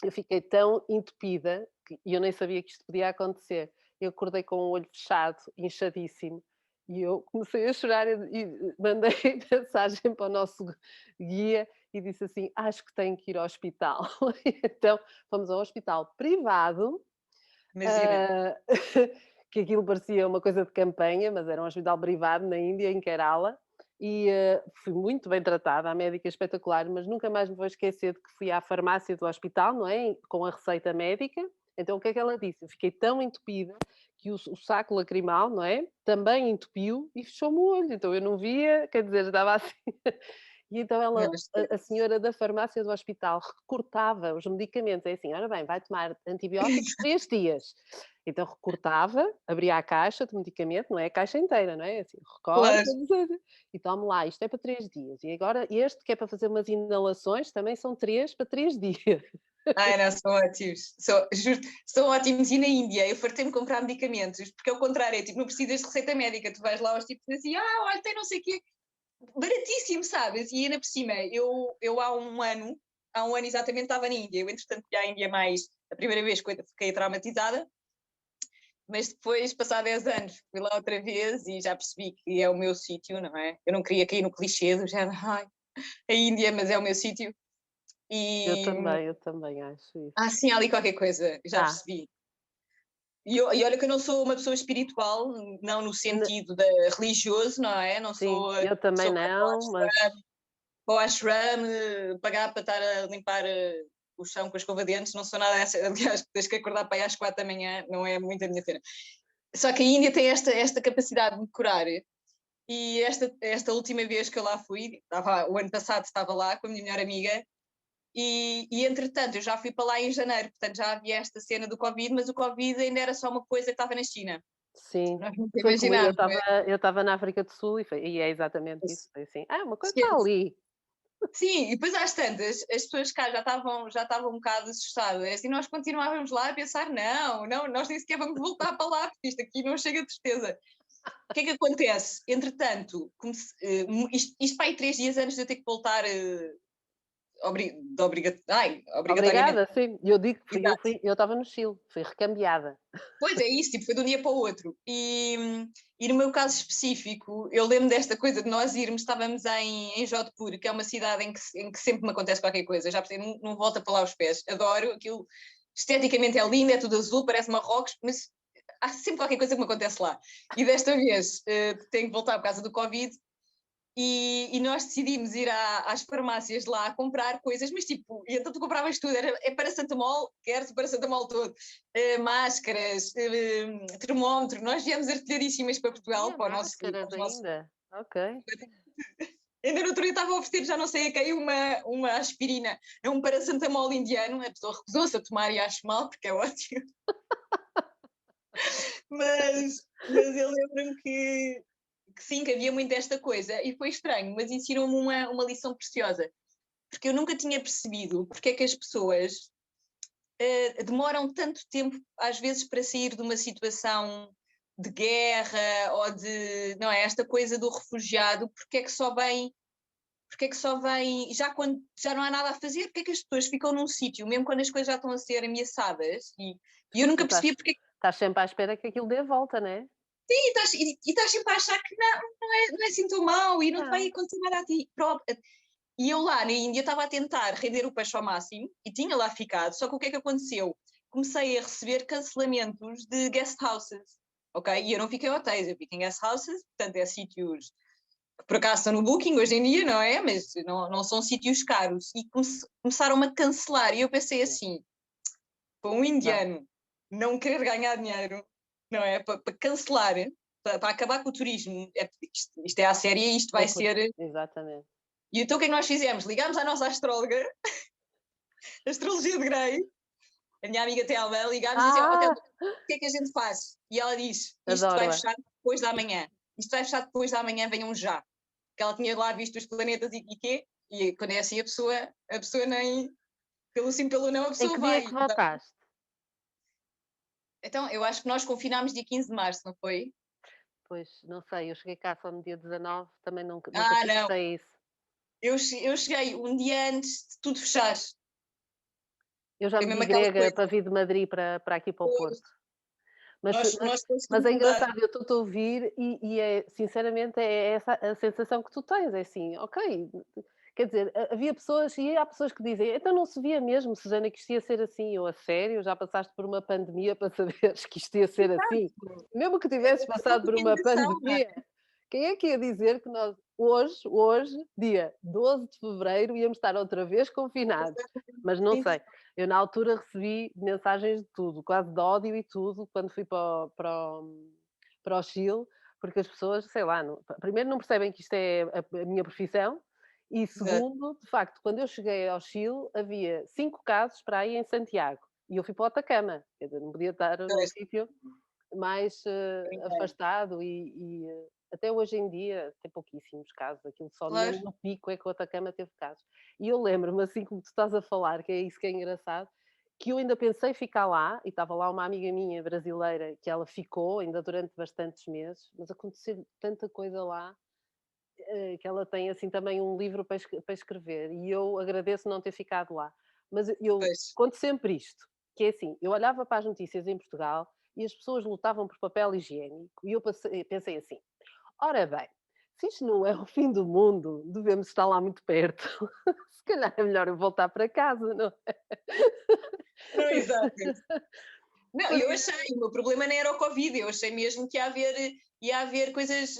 eu fiquei tão entupida e eu nem sabia que isto podia acontecer. Eu acordei com o olho fechado, inchadíssimo, e eu comecei a chorar e mandei mensagem para o nosso guia e disse assim: Acho que tenho que ir ao hospital. Então fomos ao hospital privado, Imagina. ah, que aquilo parecia uma coisa de campanha, mas era um hospital privado na Índia, em Kerala, e fui muito bem tratada, a médica espetacular, mas nunca mais me vou esquecer de que fui à farmácia do hospital, não é? Com a receita médica. Então o que é que ela disse? Eu fiquei tão entupida que o saco lacrimal, não é? Também entupiu e fechou-me o olho. Então eu não via, quer dizer, estava assim. E então Meu ela, Deus. a senhora da farmácia do hospital recortava os medicamentos, é assim: "Ora bem, vai tomar antibióticos 3 dias". Então recortava, abria a caixa de medicamento, não é a caixa inteira, não é, assim, recorta, Claro. e tome lá, isto é para 3 dias, e agora este que é para fazer umas inalações, também são 3 para 3 dias. Ai, não, são ótimos. Juro, são ótimos. E na Índia, eu fartei-me de comprar medicamentos, porque ao contrário, é tipo, não precisas de receita médica, tu vais lá aos tipos assim, olha, tem não sei o quê, baratíssimo, sabes? E ainda por cima, eu há um ano exatamente estava na Índia, eu entretanto fui à Índia mais, a primeira vez fiquei traumatizada, mas depois, passar 10 anos, fui lá outra vez e já percebi que é o meu sítio, não é? Eu não queria cair no clichê do género, ai, a Índia, mas é o meu sítio. E Eu também acho isso. sim, há ali qualquer coisa, já Ah, percebi. E olha que eu não sou uma pessoa espiritual, não no n sentido de religioso, não é? Não sim, sou a eu também pessoa que vai não, mas para o ashram, pagar para estar a limpar o chão com a escova de dentes, não sou nada dessa. Aliás, tens que acordar para ir às 4 da manhã, não é muito a minha cena. Só que a Índia tem esta capacidade de curar. E esta última vez que eu lá fui, o ano passado estava lá com a minha melhor amiga, e entretanto eu já fui para lá em janeiro, portanto já havia esta cena do Covid, mas o Covid ainda era só uma coisa que estava na China. sim, Nós nunca foi comigo, imaginámos, não é? eu estava na África do Sul e é exatamente isso, foi assim: "Ah, uma coisa está Esquece. ali". Sim, e depois às tantas, as pessoas cá já estavam um bocado assustadas e nós continuávamos lá a pensar, não, nós nem sequer vamos voltar para lá, porque isto aqui não chega de tristeza. O que é que acontece? Entretanto, isto para aí 3 dias antes de eu ter que voltar obrigatoriamente. Obrigada, sim. Eu digo que Exato. eu estava no Chile, fui recambiada. Pois é isso, tipo, foi de um dia para o outro. E no meu caso específico, eu lembro desta coisa de nós irmos, estávamos em Jodhpur, que é uma cidade em que sempre me acontece qualquer coisa, já percebi, não volta para lá os pés, adoro aquilo, esteticamente é lindo, é tudo azul, parece Marrocos, mas há sempre qualquer coisa que me acontece lá. E desta vez tenho que voltar por causa do Covid, e nós decidimos ir às farmácias lá comprar coisas, mas tipo, e então tu compravas tudo, é paracetamol, queres o paracetamol todo, máscaras, termómetro, nós viemos artilharíssimas para Portugal, Tinha para, para máscaras os nossos. ainda? Ok. Ainda no outro dia estava a oferecer, já não sei a quem, uma aspirina, é um paracetamol indiano, a pessoa recusou-se a tomar e acho mal, porque é ótimo, mas eu lembro-me que sim, que havia muito esta coisa, e foi estranho, mas ensinou-me uma lição preciosa, porque eu nunca tinha percebido porque é que as pessoas demoram tanto tempo, às vezes, para sair de uma situação de guerra ou de, não é, esta coisa do refugiado, porque é que só vem, já quando já não há nada a fazer, porque é que as pessoas ficam num sítio, mesmo quando as coisas já estão a ser ameaçadas, e eu Sim, tu nunca percebi porque estás sempre à espera que aquilo dê a volta, não é? estás sempre a achar que não é assim tão mau e não te vai Não. acontecer nada a ti próprio. E eu lá na Índia estava a tentar render o peixe ao máximo e tinha lá ficado, só que o que é que aconteceu? Comecei a receber cancelamentos de guest houses, ok? E eu não fiquei em hotéis, eu fiquei em guest houses, portanto é sítios que por acaso estão no Booking hoje em dia, não é? Mas não são sítios caros. E começaram-me a cancelar e eu pensei Sim. assim, para um Não, indiano não querer ganhar dinheiro, não é? Para cancelar, para acabar com o turismo, isto é à séria e isto vai loucura. ser. Exatamente. E então o que é que nós fizemos? Ligámos à nossa astróloga, a astrologia de Grey, a minha amiga Telma, ligámos e disse: "Ó, Telma, Ah, o que é que a gente faz?" E ela diz: "Isto vai adoro-a. fechar depois da manhã. Isto vai fechar depois da manhã, venham já." Porque ela tinha lá visto os planetas e quê? E quando é assim a pessoa nem, pelo sim, pelo não, a Em pessoa que dia é que vai. voltaste? Então, eu acho que nós confinámos dia 15 de março, não foi? Pois, não sei, eu cheguei cá só no dia 19, também nunca Não. fixei isso. Eu cheguei um dia antes de tudo fechar. Eu já Foi me vi mesmo aquela grega coisa. para vir de Madrid para aqui para o Pois, Porto. Mas nós mas conseguimos é mudar. engraçado, eu estou-te a ouvir e é sinceramente é essa a sensação que tu tens, é assim, ok, quer dizer, havia pessoas e há pessoas que dizem: "Então não se via mesmo, Susana, que isto ia ser assim", eu: "A sério? Já passaste por uma pandemia para saberes que isto ia ser assim?". Mesmo que tivesses É passado por uma uma enganação, não é? pandemia, quem é que ia dizer que nós hoje, dia 12 de fevereiro, íamos estar outra vez confinados? Mas não Sim, sei. Eu na altura recebi mensagens de tudo, quase de ódio e tudo, quando fui para o Chile, porque as pessoas, sei lá, primeiro não percebem que isto é a minha profissão E Exato. segundo, de facto, quando eu cheguei ao Chile, havia 5 casos para aí em Santiago, e eu fui para o Atacama, quer dizer, não podia estar num Pois, sítio mais, ninguém. afastado e até hoje em dia tem pouquíssimos casos, aquilo só Claro. mesmo no pico é que o Atacama teve casos. E eu lembro-me, assim como tu estás a falar, que é isso que é engraçado, que eu ainda pensei ficar lá, e estava lá uma amiga minha brasileira que ela ficou ainda durante bastantes meses, mas aconteceu tanta coisa lá, que ela tem assim também um livro para escrever, e eu agradeço não ter ficado lá. Mas eu Pois. conto sempre isto, que é assim, eu olhava para as notícias em Portugal e as pessoas lutavam por papel higiênico, e eu pensei assim: ora bem, se isto não é o fim do mundo, devemos estar lá muito perto. Se calhar é melhor eu voltar para casa, não é? Não, exato. Não, Por eu isso, achei, o meu problema não era o Covid, eu achei mesmo que ia haver coisas,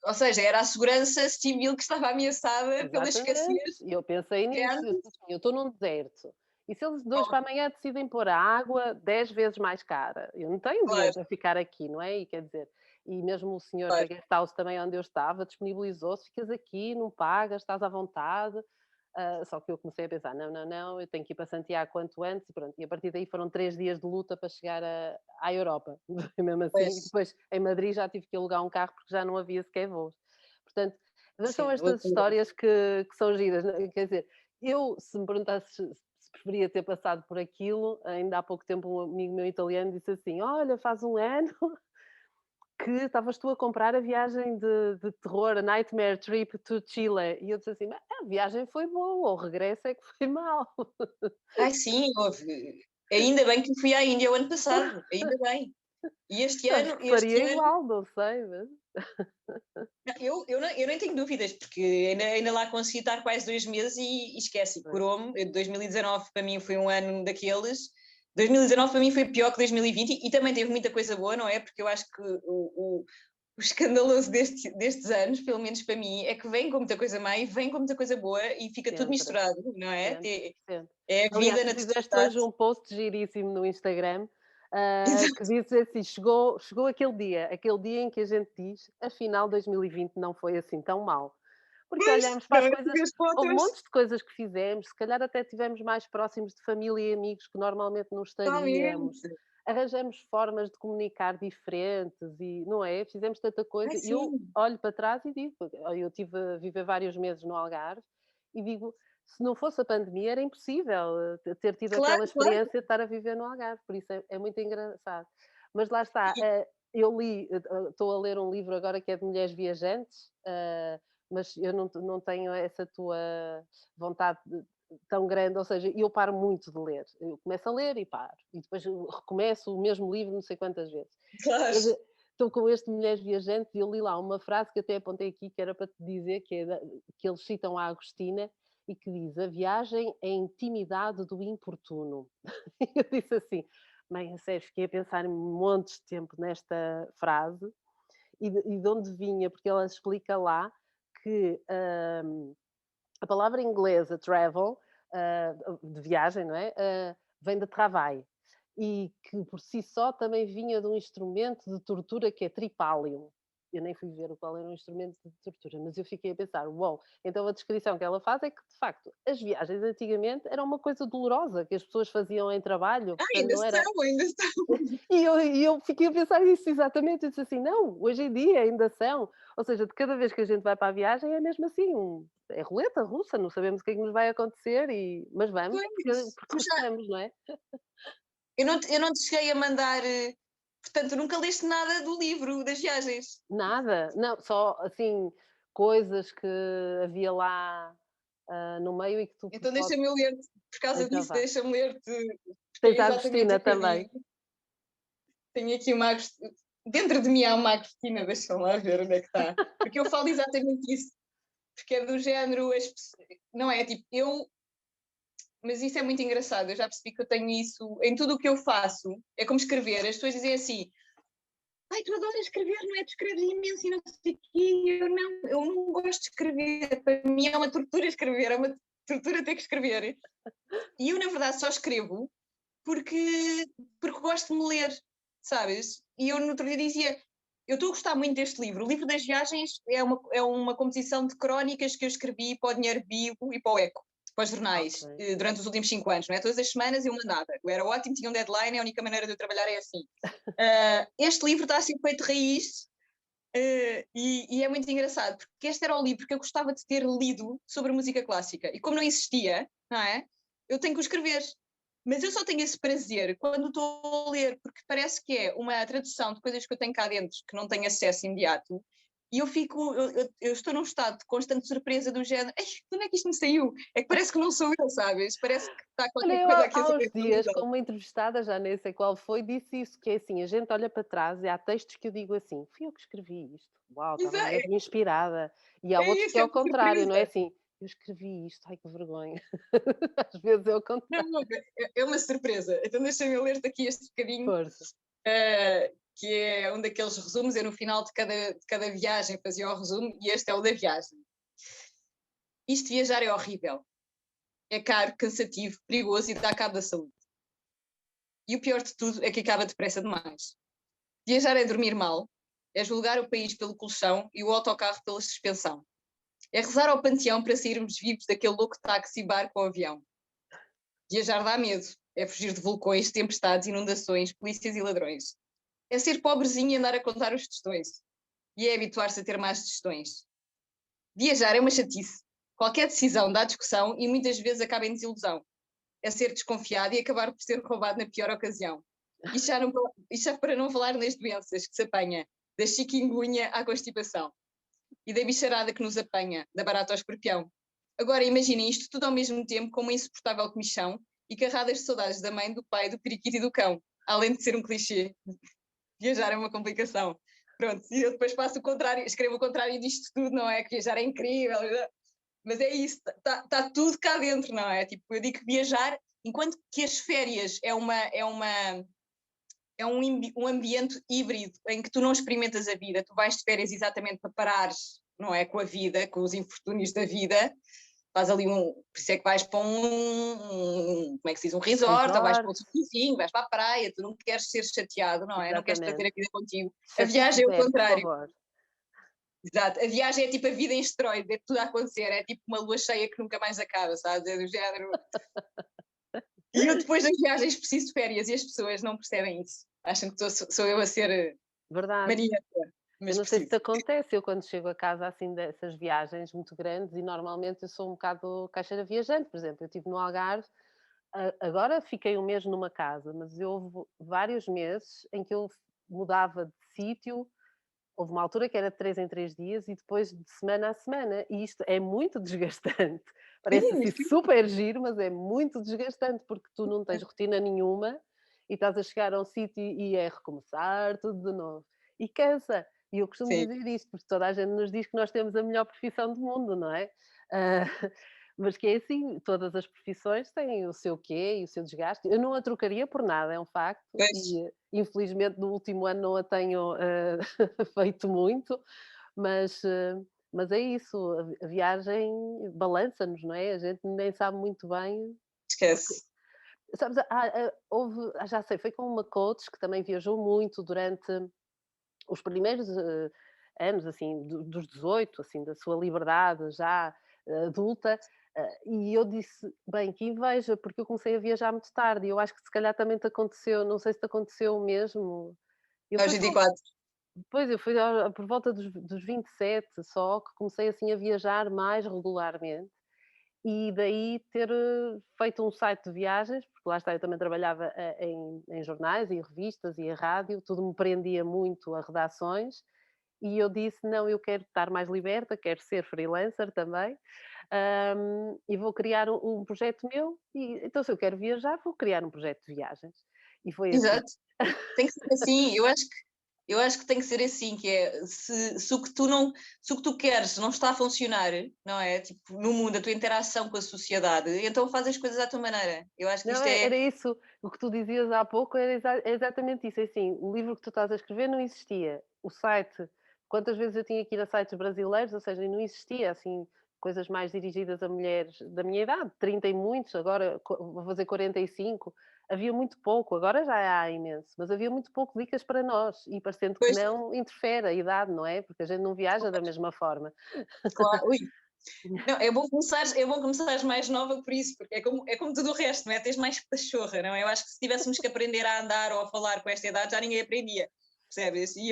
ou seja, era a segurança civil que estava ameaçada pela exatamente, escassez e eu pensei de nisso, eu grandes. disse assim: "Eu estou num deserto, e se eles de hoje Oh, para amanhã decidem pôr a água 10 vezes mais cara? Eu não tenho dinheiro claro, para ficar aqui, não é?" E quer dizer, e mesmo o senhor da claro. guest house também onde eu estava disponibilizou-se: "Ficas aqui, não pagas, estás à vontade." Só que eu comecei a pensar: "Não, não, não, eu tenho que ir para Santiago quanto antes", e pronto, e a partir daí foram 3 dias de luta para chegar à Europa, mesmo assim, e Pois, depois em Madrid já tive que alugar um carro porque já não havia sequer voos. Portanto, mas são sim, estas loucura. histórias que são giras, não é? Quer dizer, eu, se me perguntasses se preferia ter passado por aquilo, ainda há pouco tempo um amigo meu italiano disse assim: "Olha, faz um ano que estavas tu a comprar a viagem de terror, a Nightmare Trip to Chile." E eu disse assim: "Mas a viagem foi boa, o regresso é que foi mau." Ai, sim, houve. Ainda bem que fui à Índia o ano passado, ainda bem. E este Sabes ano, que este faria ano, igual, não sei, mas não, eu nem tenho dúvidas, porque ainda lá consegui estar quase 2 meses e esquece, pois, curou-me. 2019 para mim foi um ano daqueles. 2019 para mim foi pior que 2020 e também teve muita coisa boa, não é? Porque eu acho que o escandaloso destes anos, pelo menos para mim, é que vem com muita coisa má e vem com muita coisa boa e fica tudo sempre, misturado, não é? sempre, sempre. É a Aliás, vida tu na fizeste totalidade. hoje um post giríssimo no Instagram, que Exato. disse assim: chegou aquele dia em que a gente diz: "Afinal 2020 não foi assim tão mal." Porque Pois, olhamos para não as é? coisas, As houve fotos, montes de coisas que fizemos, se calhar até estivemos mais próximos de família e amigos que normalmente não estaríamos. totalmente. Arranjamos formas de comunicar diferentes e, não é? Fizemos tanta Ai, coisa. E eu sim, olho para trás e digo, eu estive a viver vários meses no Algarve e digo, se não fosse a pandemia era impossível ter tido claro, aquela claro. experiência de estar a viver no Algarve, por isso é muito engraçado. Mas lá está, E, eu estou a ler um livro agora que é de mulheres viajantes, mas eu não tenho essa tua vontade tão grande, ou seja, eu paro muito de ler. Eu começo a ler e paro, e depois eu recomeço o mesmo livro não sei quantas vezes. claro. Mas estou com este Mulheres Viajantes e eu li lá uma frase que até apontei aqui, que era para te dizer, que eles citam a Agostina e que diz: "A viagem é a intimidade do importuno." E eu disse assim: "Bem, a sério, fiquei a pensar em montes de tempo nesta frase e de onde vinha", porque ela explica lá que a palavra inglesa travel, de viagem, não é? Vem de travail e que por si só também vinha de um instrumento de tortura que é tripalium. Eu nem fui ver o qual era o instrumento de tortura, mas eu fiquei a pensar, bom, então a descrição que ela faz é que, de facto, as viagens antigamente eram uma coisa dolorosa que as pessoas faziam em trabalho, Ah, portanto ainda não era. são, ainda são. E eu fiquei a pensar nisso exatamente, eu disse assim: "Não, hoje em dia ainda são." Ou seja, de cada vez que a gente vai para a viagem é mesmo assim, é roleta russa, não sabemos o que é que nos vai acontecer mas vamos, porque Tu já, gostamos, não é? eu não te cheguei a mandar, portanto, nunca leste nada do livro das viagens. Nada, não, só assim, coisas que havia lá, no meio e que tu Então podes. deixa-me ler-te, por causa Então disso, vá. deixa-me ler-te, porque Tens é a exatamente Agostina o que eu também. digo. Tenho aqui uma Agostina, dentro de mim há uma Agostina, deixa-me lá ver onde é que está. Porque eu falo exatamente isso, porque é do género, não é, tipo, mas isso é muito engraçado, eu já percebi que eu tenho isso em tudo o que eu faço, é como escrever, as pessoas dizem assim, ai, tu adoras escrever, não é? Tu escreves imenso e não sei o quê. Eu não gosto de escrever. Para mim é uma tortura escrever, é uma tortura ter que escrever. E eu, na verdade, só escrevo porque gosto de me ler, sabes? E eu no outro dia dizia, eu estou a gostar muito deste livro. O livro das viagens é uma composição de crónicas que eu escrevi para o Dinheiro Vivo e para o Eco, para os jornais, Ok. durante os últimos 5 anos, não é? Todas as semanas eu mandava. Eu era ótimo, tinha um deadline, a única maneira de eu trabalhar é assim. Este livro está a ser feito de raiz, e é muito engraçado, porque este era o livro que eu gostava de ter lido sobre música clássica. E como não existia, não é? Eu tenho que o escrever. Mas eu só tenho esse prazer quando estou a ler, porque parece que é uma tradução de coisas que eu tenho cá dentro, que não tenho acesso imediato, e eu estou num estado de constante surpresa do género, ei, de onde é que isto me saiu? É que parece que não sou eu, sabes? Parece que está Olha, qualquer eu coisa há aqui a há ser uns dias, atualizada. com uma entrevistada, já nem sei qual foi, disse isso, que é assim, a gente olha para trás e há textos que eu digo assim, fui eu que escrevi isto, uau, estava É, mesmo inspirada. E há é outros que isso, é é ao uma contrário, não é surpresa. assim, eu escrevi isto, ai que vergonha. Às vezes é ao Não, contrário. não, é uma surpresa. Então deixa-me ler-te aqui este bocadinho, Força. que é um daqueles resumos. Eu no final de cada viagem fazia o resumo, e este é o da viagem. Isto de viajar é horrível. É caro, cansativo, perigoso e dá cabo da saúde. E o pior de tudo é que acaba depressa demais. Viajar é dormir mal, é julgar o país pelo colchão e o autocarro pela suspensão. É rezar ao panteão para sairmos vivos daquele louco táxi, barco ou avião. Viajar dá medo, é fugir de vulcões, tempestades, inundações, polícias e ladrões. É ser pobrezinho e andar a contar os tostões. E é habituar-se a ter más gestões. Viajar é uma chatice. Qualquer decisão dá discussão e muitas vezes acaba em desilusão. É ser desconfiado e acabar por ser roubado na pior ocasião. Isto já para não falar nas doenças que se apanha, da chikungunya à constipação e da bicharada que nos apanha, da barata ao escorpião. Agora imaginem isto tudo ao mesmo tempo com uma insuportável comichão e carradas de saudades da mãe, do pai, do periquito e do cão. Além de ser um clichê, viajar é uma complicação. Pronto, e eu depois faço o contrário, escrevo o contrário disto tudo, não é? Que viajar é incrível, mas é isso, está tudo cá dentro, não é? Tipo, eu digo que viajar, enquanto que as férias é um ambiente híbrido em que tu não experimentas a vida, tu vais de férias exatamente para parares, não é? Com a vida, com os infortúnios da vida. Faz ali por isso é que vais para como é que se diz, um resort, ou vais para um Resort, sítiozinho, vais para a praia, tu não queres ser chateado, não é? Não queres trazer exatamente. a vida contigo. A Chatear viagem é o zero, por contrário. favor. Exato, a viagem é tipo a vida em esteroide, é tudo a acontecer, é tipo uma lua cheia que nunca mais acaba, sabes? É do género. E eu depois das viagens preciso de férias e as pessoas não percebem isso. Acham que sou eu a ser Verdade. maníaca, Eu mas não sei se te preciso. acontece, eu quando chego a casa assim dessas viagens muito grandes e normalmente eu sou um bocado caixeira viajante, por exemplo, eu estive no Algarve, agora fiquei um mês numa casa, mas houve vários meses em que eu mudava de sítio, houve uma altura que era de 3 em 3 dias e depois de semana a semana, e isto é muito desgastante. Parece Sim, assim sim. super giro, mas é muito desgastante porque tu não tens rotina nenhuma e estás a chegar a um sítio e é recomeçar tudo de novo. E cansa. E eu costumo Sim. dizer isto, porque toda a gente nos diz que nós temos a melhor profissão do mundo, não é? Ah, mas que é assim, todas as profissões têm o seu quê e o seu desgaste. Eu não a trocaria por nada, é um facto, Pois, e infelizmente no último ano não a tenho feito muito, mas, mas é isso, a viagem balança-nos, não é? A gente nem sabe muito bem, porque, esquece. sabes, já sei, foi com uma coach que também viajou muito durante os primeiros anos, assim, dos 18, assim, da sua liberdade já adulta, e eu disse, bem, que inveja, porque eu comecei a viajar muito tarde, e eu acho que se calhar também te aconteceu, não sei se te aconteceu o mesmo. Eu Aos fui só 24. Pois, eu fui por volta dos 27 só que comecei, assim, a viajar mais regularmente, e daí ter, feito um site de viagens, porque lá está, eu também trabalhava, em jornais e revistas e a rádio, tudo me prendia muito a redações, e eu disse: "Não, eu quero estar mais liberta, quero ser freelancer também, e vou criar um projeto meu, e então se eu quero viajar, vou criar um projeto de viagens". E foi assim. Exato. Tem que ser assim. Eu acho que tem que ser assim, que é se o que tu queres não está a funcionar, não é? Tipo, no mundo, a tua interação com a sociedade, então faz as coisas à tua maneira. Eu acho que Não, isto é. era isso, o que tu dizias há pouco era é exatamente isso, é assim, o livro que tu estás a escrever não existia, o site, quantas vezes eu tinha que ir a sites brasileiros, ou seja, não existia, assim, coisas mais dirigidas a mulheres da minha idade, 30 e muitos, agora vou fazer 45, havia muito pouco, agora já há imenso, mas havia muito pouco dicas para nós e parecendo que Pois, não interfere a idade, não é? Porque a gente não viaja da mesma forma. claro, ui. Não, é bom começares mais nova por isso, porque é como tudo o resto, não é? Tens mais pachorra, não é? Eu acho que se tivéssemos que aprender a andar ou a falar com esta idade, já ninguém aprendia, percebes? E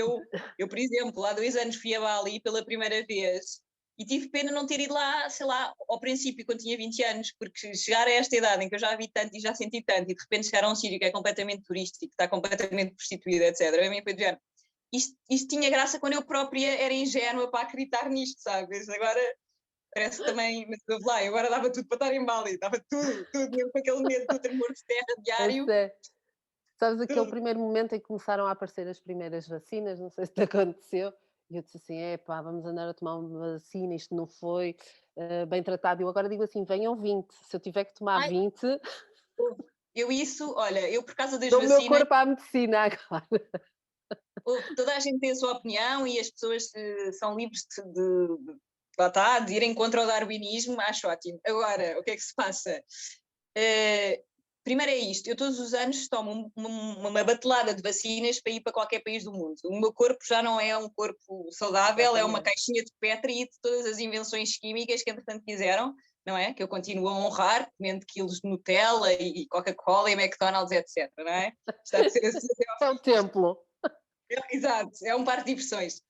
por exemplo, há 2 anos fui a Bali pela primeira vez e tive pena não ter ido lá, sei lá, ao princípio, quando tinha 20 anos, porque chegar a esta idade em que eu já vi tanto e já senti tanto, e de repente chegar a um sítio que é completamente turístico, que está completamente prostituído, etc., a mim foi de género. Isto tinha graça quando eu própria era ingênua para acreditar nisto, sabes? Agora parece que também, mas ouve lá, eu agora dava tudo para estar em Bali, dava tudo, mesmo com aquele medo do tremor de terra diário, Esse Sabes aquele tudo. primeiro momento em que começaram a aparecer as primeiras vacinas, não sei se te aconteceu, e eu disse assim: "Epá, vamos andar a tomar uma vacina, isto não foi, bem tratado", e eu agora digo assim: "Venham 20, se eu tiver que tomar Ai, 20, eu isso, olha, eu por causa das dou o meu vacinas, corpo à medicina agora". toda a gente tem a sua opinião e as pessoas são livres lá está, de irem contra o darwinismo, acho ótimo. Agora, o que é que se passa? Eh, primeiro é isto, eu todos os anos tomo uma batelada de vacinas para ir para qualquer país do mundo. O meu corpo já não é um corpo saudável, é uma Exatamente. caixinha de Petri de todas as invenções químicas que entretanto fizeram, não é? Que eu continuo a honrar, comendo quilos de Nutella e Coca-Cola e McDonald's, etc, não é? Está de ser assim até ao É o templo. exato, é um par de diversões.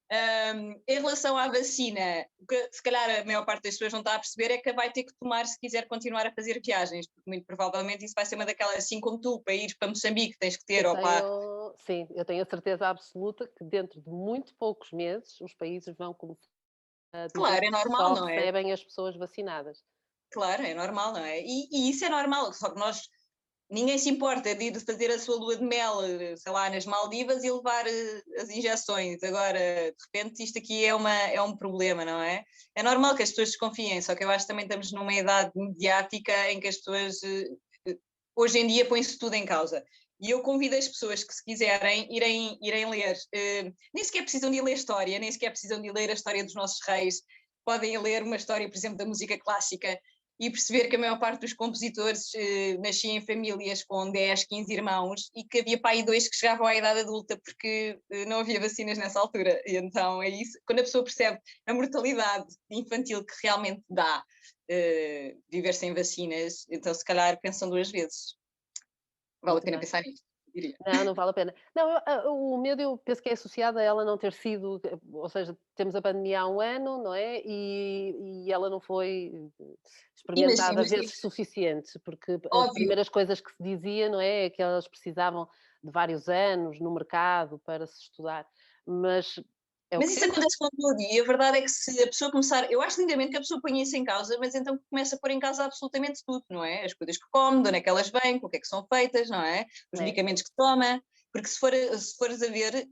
Em relação à vacina, o que se calhar a maior parte das pessoas não está a perceber é que vai ter que tomar se quiser continuar a fazer viagens, porque muito provavelmente isso vai ser uma daquelas, assim como tu, para ir para Moçambique tens que Eu ter, ou para. tenho sim, eu tenho a certeza absoluta que dentro de muito poucos meses os países vão começar a dizer Claro, é que normal, só não é? recebem as pessoas vacinadas. Claro, é normal, não é? E isso é normal, só que ninguém se importa de ir fazer a sua lua de mel, sei lá, nas Maldivas e levar as injeções. Agora, de repente, isto aqui é um problema, não é? É normal que as pessoas desconfiem, só que eu acho que também estamos numa idade mediática em que as pessoas, hoje em dia, põem-se tudo em causa. E eu convido as pessoas que, se quiserem, irem ler. Nem sequer precisam de ler história, nem sequer precisam de ler a história dos nossos reis. Podem ler uma história, por exemplo, da música clássica e perceber que a maior parte dos compositores nasciam em famílias com 10, 15 irmãos e que havia pai e dois que chegavam à idade adulta porque não havia vacinas nessa altura. E então é isso. Quando a pessoa percebe a mortalidade infantil que realmente dá viver sem vacinas, então se calhar pensam 2 vezes. Vale a Muito pena bem. pensar nisto, diria. Não, não vale a pena. Não, o medo eu penso que é associado a ela não ter sido, ou seja, temos a pandemia há 1 ano, não é? E ela não foi experimentada Imagina, vezes suficientes, porque as óbvio. primeiras coisas que se dizia, não é? É que elas precisavam de vários anos no mercado para se estudar, mas é o Mas que isso temos. acontece com tudo e a verdade é que se a pessoa começar, eu acho lindamente que a pessoa ponha isso em causa, mas então começa a pôr em causa absolutamente tudo, não é? As coisas que come, de onde é que elas vêm, com o que é que são feitas, não é? Os É, medicamentos que toma, porque se fores a ver,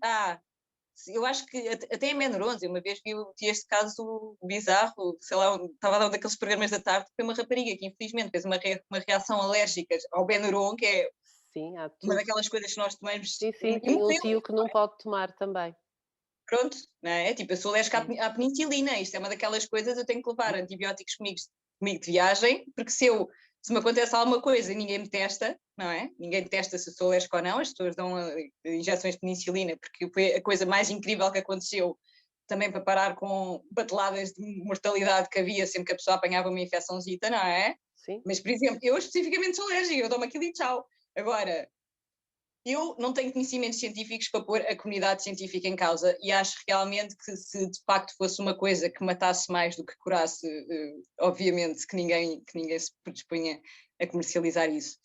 eu acho que até em Menurons, eu uma vez vi este caso bizarro, sei lá, estava a dar um daqueles programas da tarde, foi uma rapariga que infelizmente fez uma reação alérgica ao Benuron, que é sim, há uma tudo. daquelas coisas que nós tomamos Sim, sim, e tenho um morreu. tio que não pode tomar também. Pronto, não é? Tipo, eu sou alérgica Sim. à penicilina, isto é uma daquelas coisas, eu tenho que levar antibióticos comigo de viagem, porque se me acontece alguma coisa e ninguém me testa, não é? Ninguém testa se sou alérgica ou não, as pessoas dão injeções de penicilina, porque foi a coisa mais incrível que aconteceu também para parar com bateladas de mortalidade que havia sempre que a pessoa apanhava uma infecçãozita, não é? Sim, Mas, por exemplo, eu especificamente sou alérgica, eu tomo aquilo e tchau. Agora, eu não tenho conhecimentos científicos para pôr a comunidade científica em causa e acho realmente que se de facto fosse uma coisa que matasse mais do que curasse, obviamente que ninguém se predisponha a comercializar isso.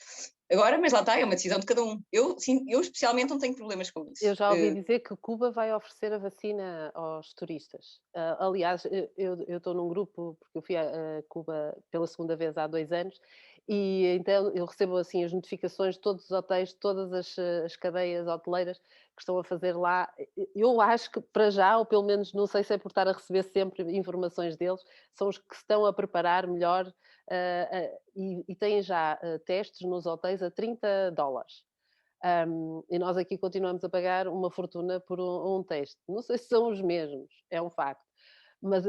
Agora, mas lá está, é uma decisão de cada um. Eu especialmente não tenho problemas com eu isso. já ouvi dizer que Cuba vai oferecer a vacina aos turistas. Aliás, eu estou num grupo, porque eu fui a Cuba pela segunda vez há 2 anos, e então eu recebo, assim, as notificações de todos os hotéis, de todas as cadeias hoteleiras que estão a fazer lá. Eu acho que para já, ou pelo menos não sei se é por estar a receber sempre informações deles, são os que se estão a preparar melhor, e têm já, testes nos hotéis a $30. E nós aqui continuamos a pagar uma fortuna por um teste. Não sei se são os mesmos, é um facto. Mas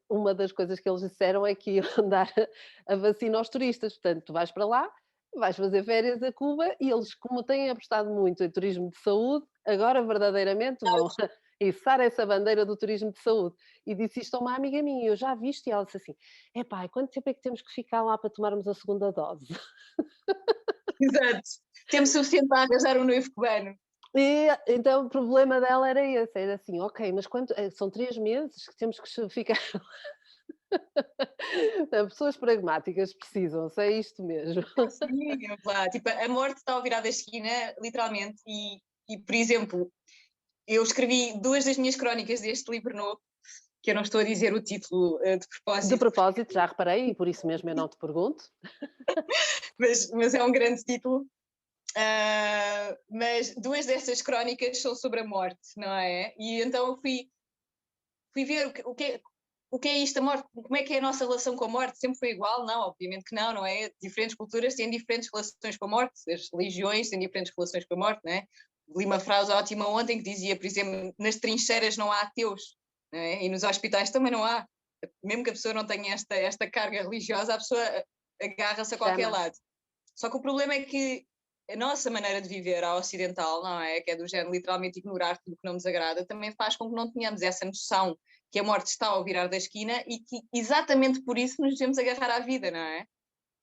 uma das coisas que eles disseram é que iam dar a vacina aos turistas. Portanto, tu vais para lá vais fazer férias a Cuba e eles, como têm apostado muito em turismo de saúde, agora verdadeiramente vão içar essa bandeira do turismo de saúde. E disse isto a uma amiga minha, eu já vi isto, e ela disse assim: "Epá, e quanto tempo é que temos que ficar lá para tomarmos a segunda dose?" Exato. Tempo suficiente para arranjar um noivo cubano. E então o problema dela era esse, era assim: "Ok, mas quanto são 3 meses que temos que ficar." Pessoas pragmáticas precisam-se, é isto mesmo. Sim, lá, tipo, a morte está ao virar da esquina, literalmente, por exemplo, eu escrevi duas das minhas crónicas deste livro novo, que eu não estou a dizer o título de De propósito, propósito, já reparei e por isso mesmo eu não te pergunto. mas é um grande título. Mas duas dessas crónicas são sobre a morte, não é? E então eu fui ver o que é isto, a morte, como é que é a nossa relação com a morte? Sempre foi igual? Não, obviamente que não, não é? Diferentes culturas têm diferentes relações com a morte, as religiões têm diferentes relações com a morte, não é? Li uma frase ótima ontem que dizia, por exemplo, nas trincheiras não há ateus, não é? E nos hospitais também não há. Mesmo que a pessoa não tenha esta carga religiosa, a pessoa agarra-se a qualquer Chama. lado. Só que o problema é que a nossa maneira de viver, a ocidental, não é? Que é do género literalmente ignorar tudo que não nos agrada, também faz com que não tenhamos essa noção que a morte está ao virar da esquina e que exatamente por isso nos devemos agarrar à vida, não é?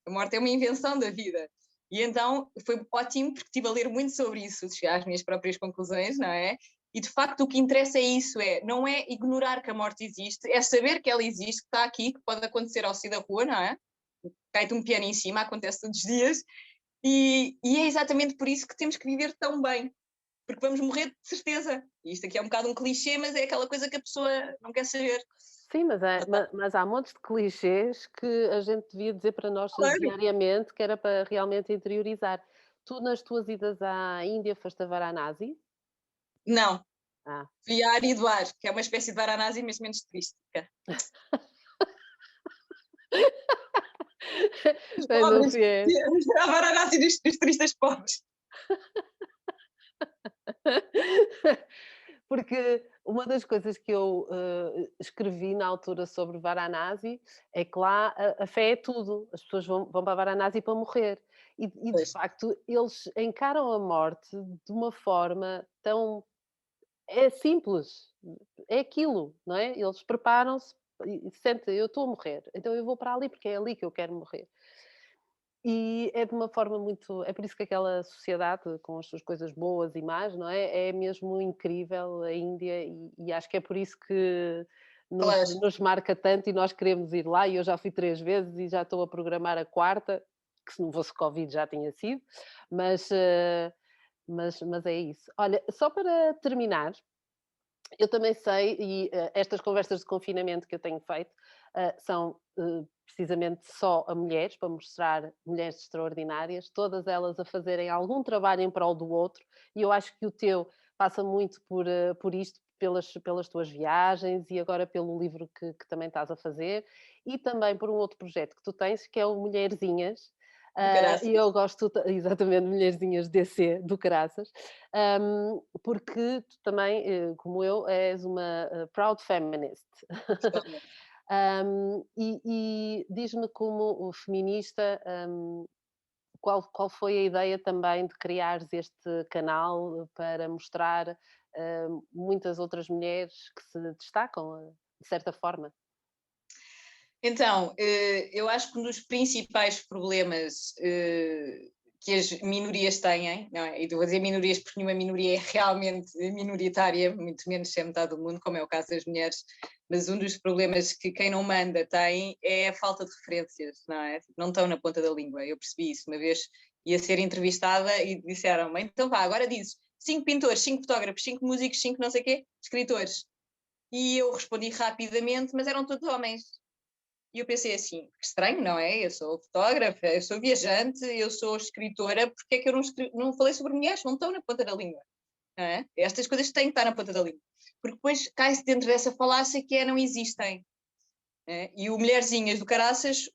A morte é uma invenção da vida. E então foi ótimo porque estive a ler muito sobre isso, chegar às minhas próprias conclusões, não é? E de facto o que interessa é isso, não é ignorar que a morte existe, é saber que ela existe, que está aqui, que pode acontecer ao sair da rua, não é? Cai-te um piano em cima, acontece todos os dias, e é exatamente por isso que temos que viver tão bem, porque vamos morrer de certeza. E isto aqui é um bocado um clichê, mas é aquela coisa que a pessoa não quer saber. Sim, mas há montes de clichês que a gente devia dizer para nós Claro. diariamente, que era para realmente interiorizar. Tu, nas tuas idas à Índia, foste a Varanasi? Não, Ah. fui a Haridwar, que é uma espécie de Varanasi, mas menos turística. Os Mas não pobres, fui é. a Varanasi dos turistas pobres. Porque uma das coisas que eu, escrevi na altura sobre Varanasi é que lá a fé é tudo, as pessoas vão para Varanasi para morrer. E de Pois. facto eles encaram a morte de uma forma tão é simples, é aquilo, não é? Eles preparam-se e sentem: "Eu estou a morrer, então eu vou para ali porque é ali que eu quero morrer". E é de uma forma muito é por isso que aquela sociedade com as suas coisas boas e más, não é, é mesmo incrível a Índia e acho que é por isso que Claro. nos marca tanto e nós queremos ir lá e eu já fui 3 vezes e já estou a programar a quarta, que se não fosse covid já tinha sido, mas, mas é isso. Olha, só para terminar, eu também sei, e estas conversas de confinamento que eu tenho feito são precisamente só a mulheres, para mostrar mulheres extraordinárias, todas elas a fazerem algum trabalho em prol do outro, e eu acho que o teu passa muito por isto, pelas tuas viagens e agora pelo livro que também estás a fazer, e também por um outro projeto que tu tens, que é o Mulherzinhas. Do E caraças. eu gosto exatamente de Mulherzinhas DC, do Caraças, porque tu também, como eu, és uma proud feminist. Totalmente. E diz-me, como feminista, qual foi a ideia também de criares este canal para mostrar muitas outras mulheres que se destacam, de certa forma? Então, eu acho que um dos principais problemas que as minorias têm, não é? E vou dizer minorias porque nenhuma minoria é realmente minoritária, muito menos se é metade do mundo, como é o caso das mulheres, mas um dos problemas que quem não manda tem é a falta de referências, não é? Não estão na ponta da língua. Eu percebi isso uma vez, ia ser entrevistada e disseram-me, então vá, agora dizes 5 pintores, 5 fotógrafos, 5 músicos, 5 não sei o quê, escritores. E eu respondi rapidamente, mas eram todos homens. E eu pensei assim, que estranho, não é? Eu sou fotógrafa, eu sou viajante, eu sou escritora, porque é que eu não falei sobre mulheres? Não estão na ponta da língua, não é? Estas coisas têm que estar na ponta da língua. Porque depois cai-se dentro dessa falácia que é não existem. É? E o Mulherzinhas do Caraças,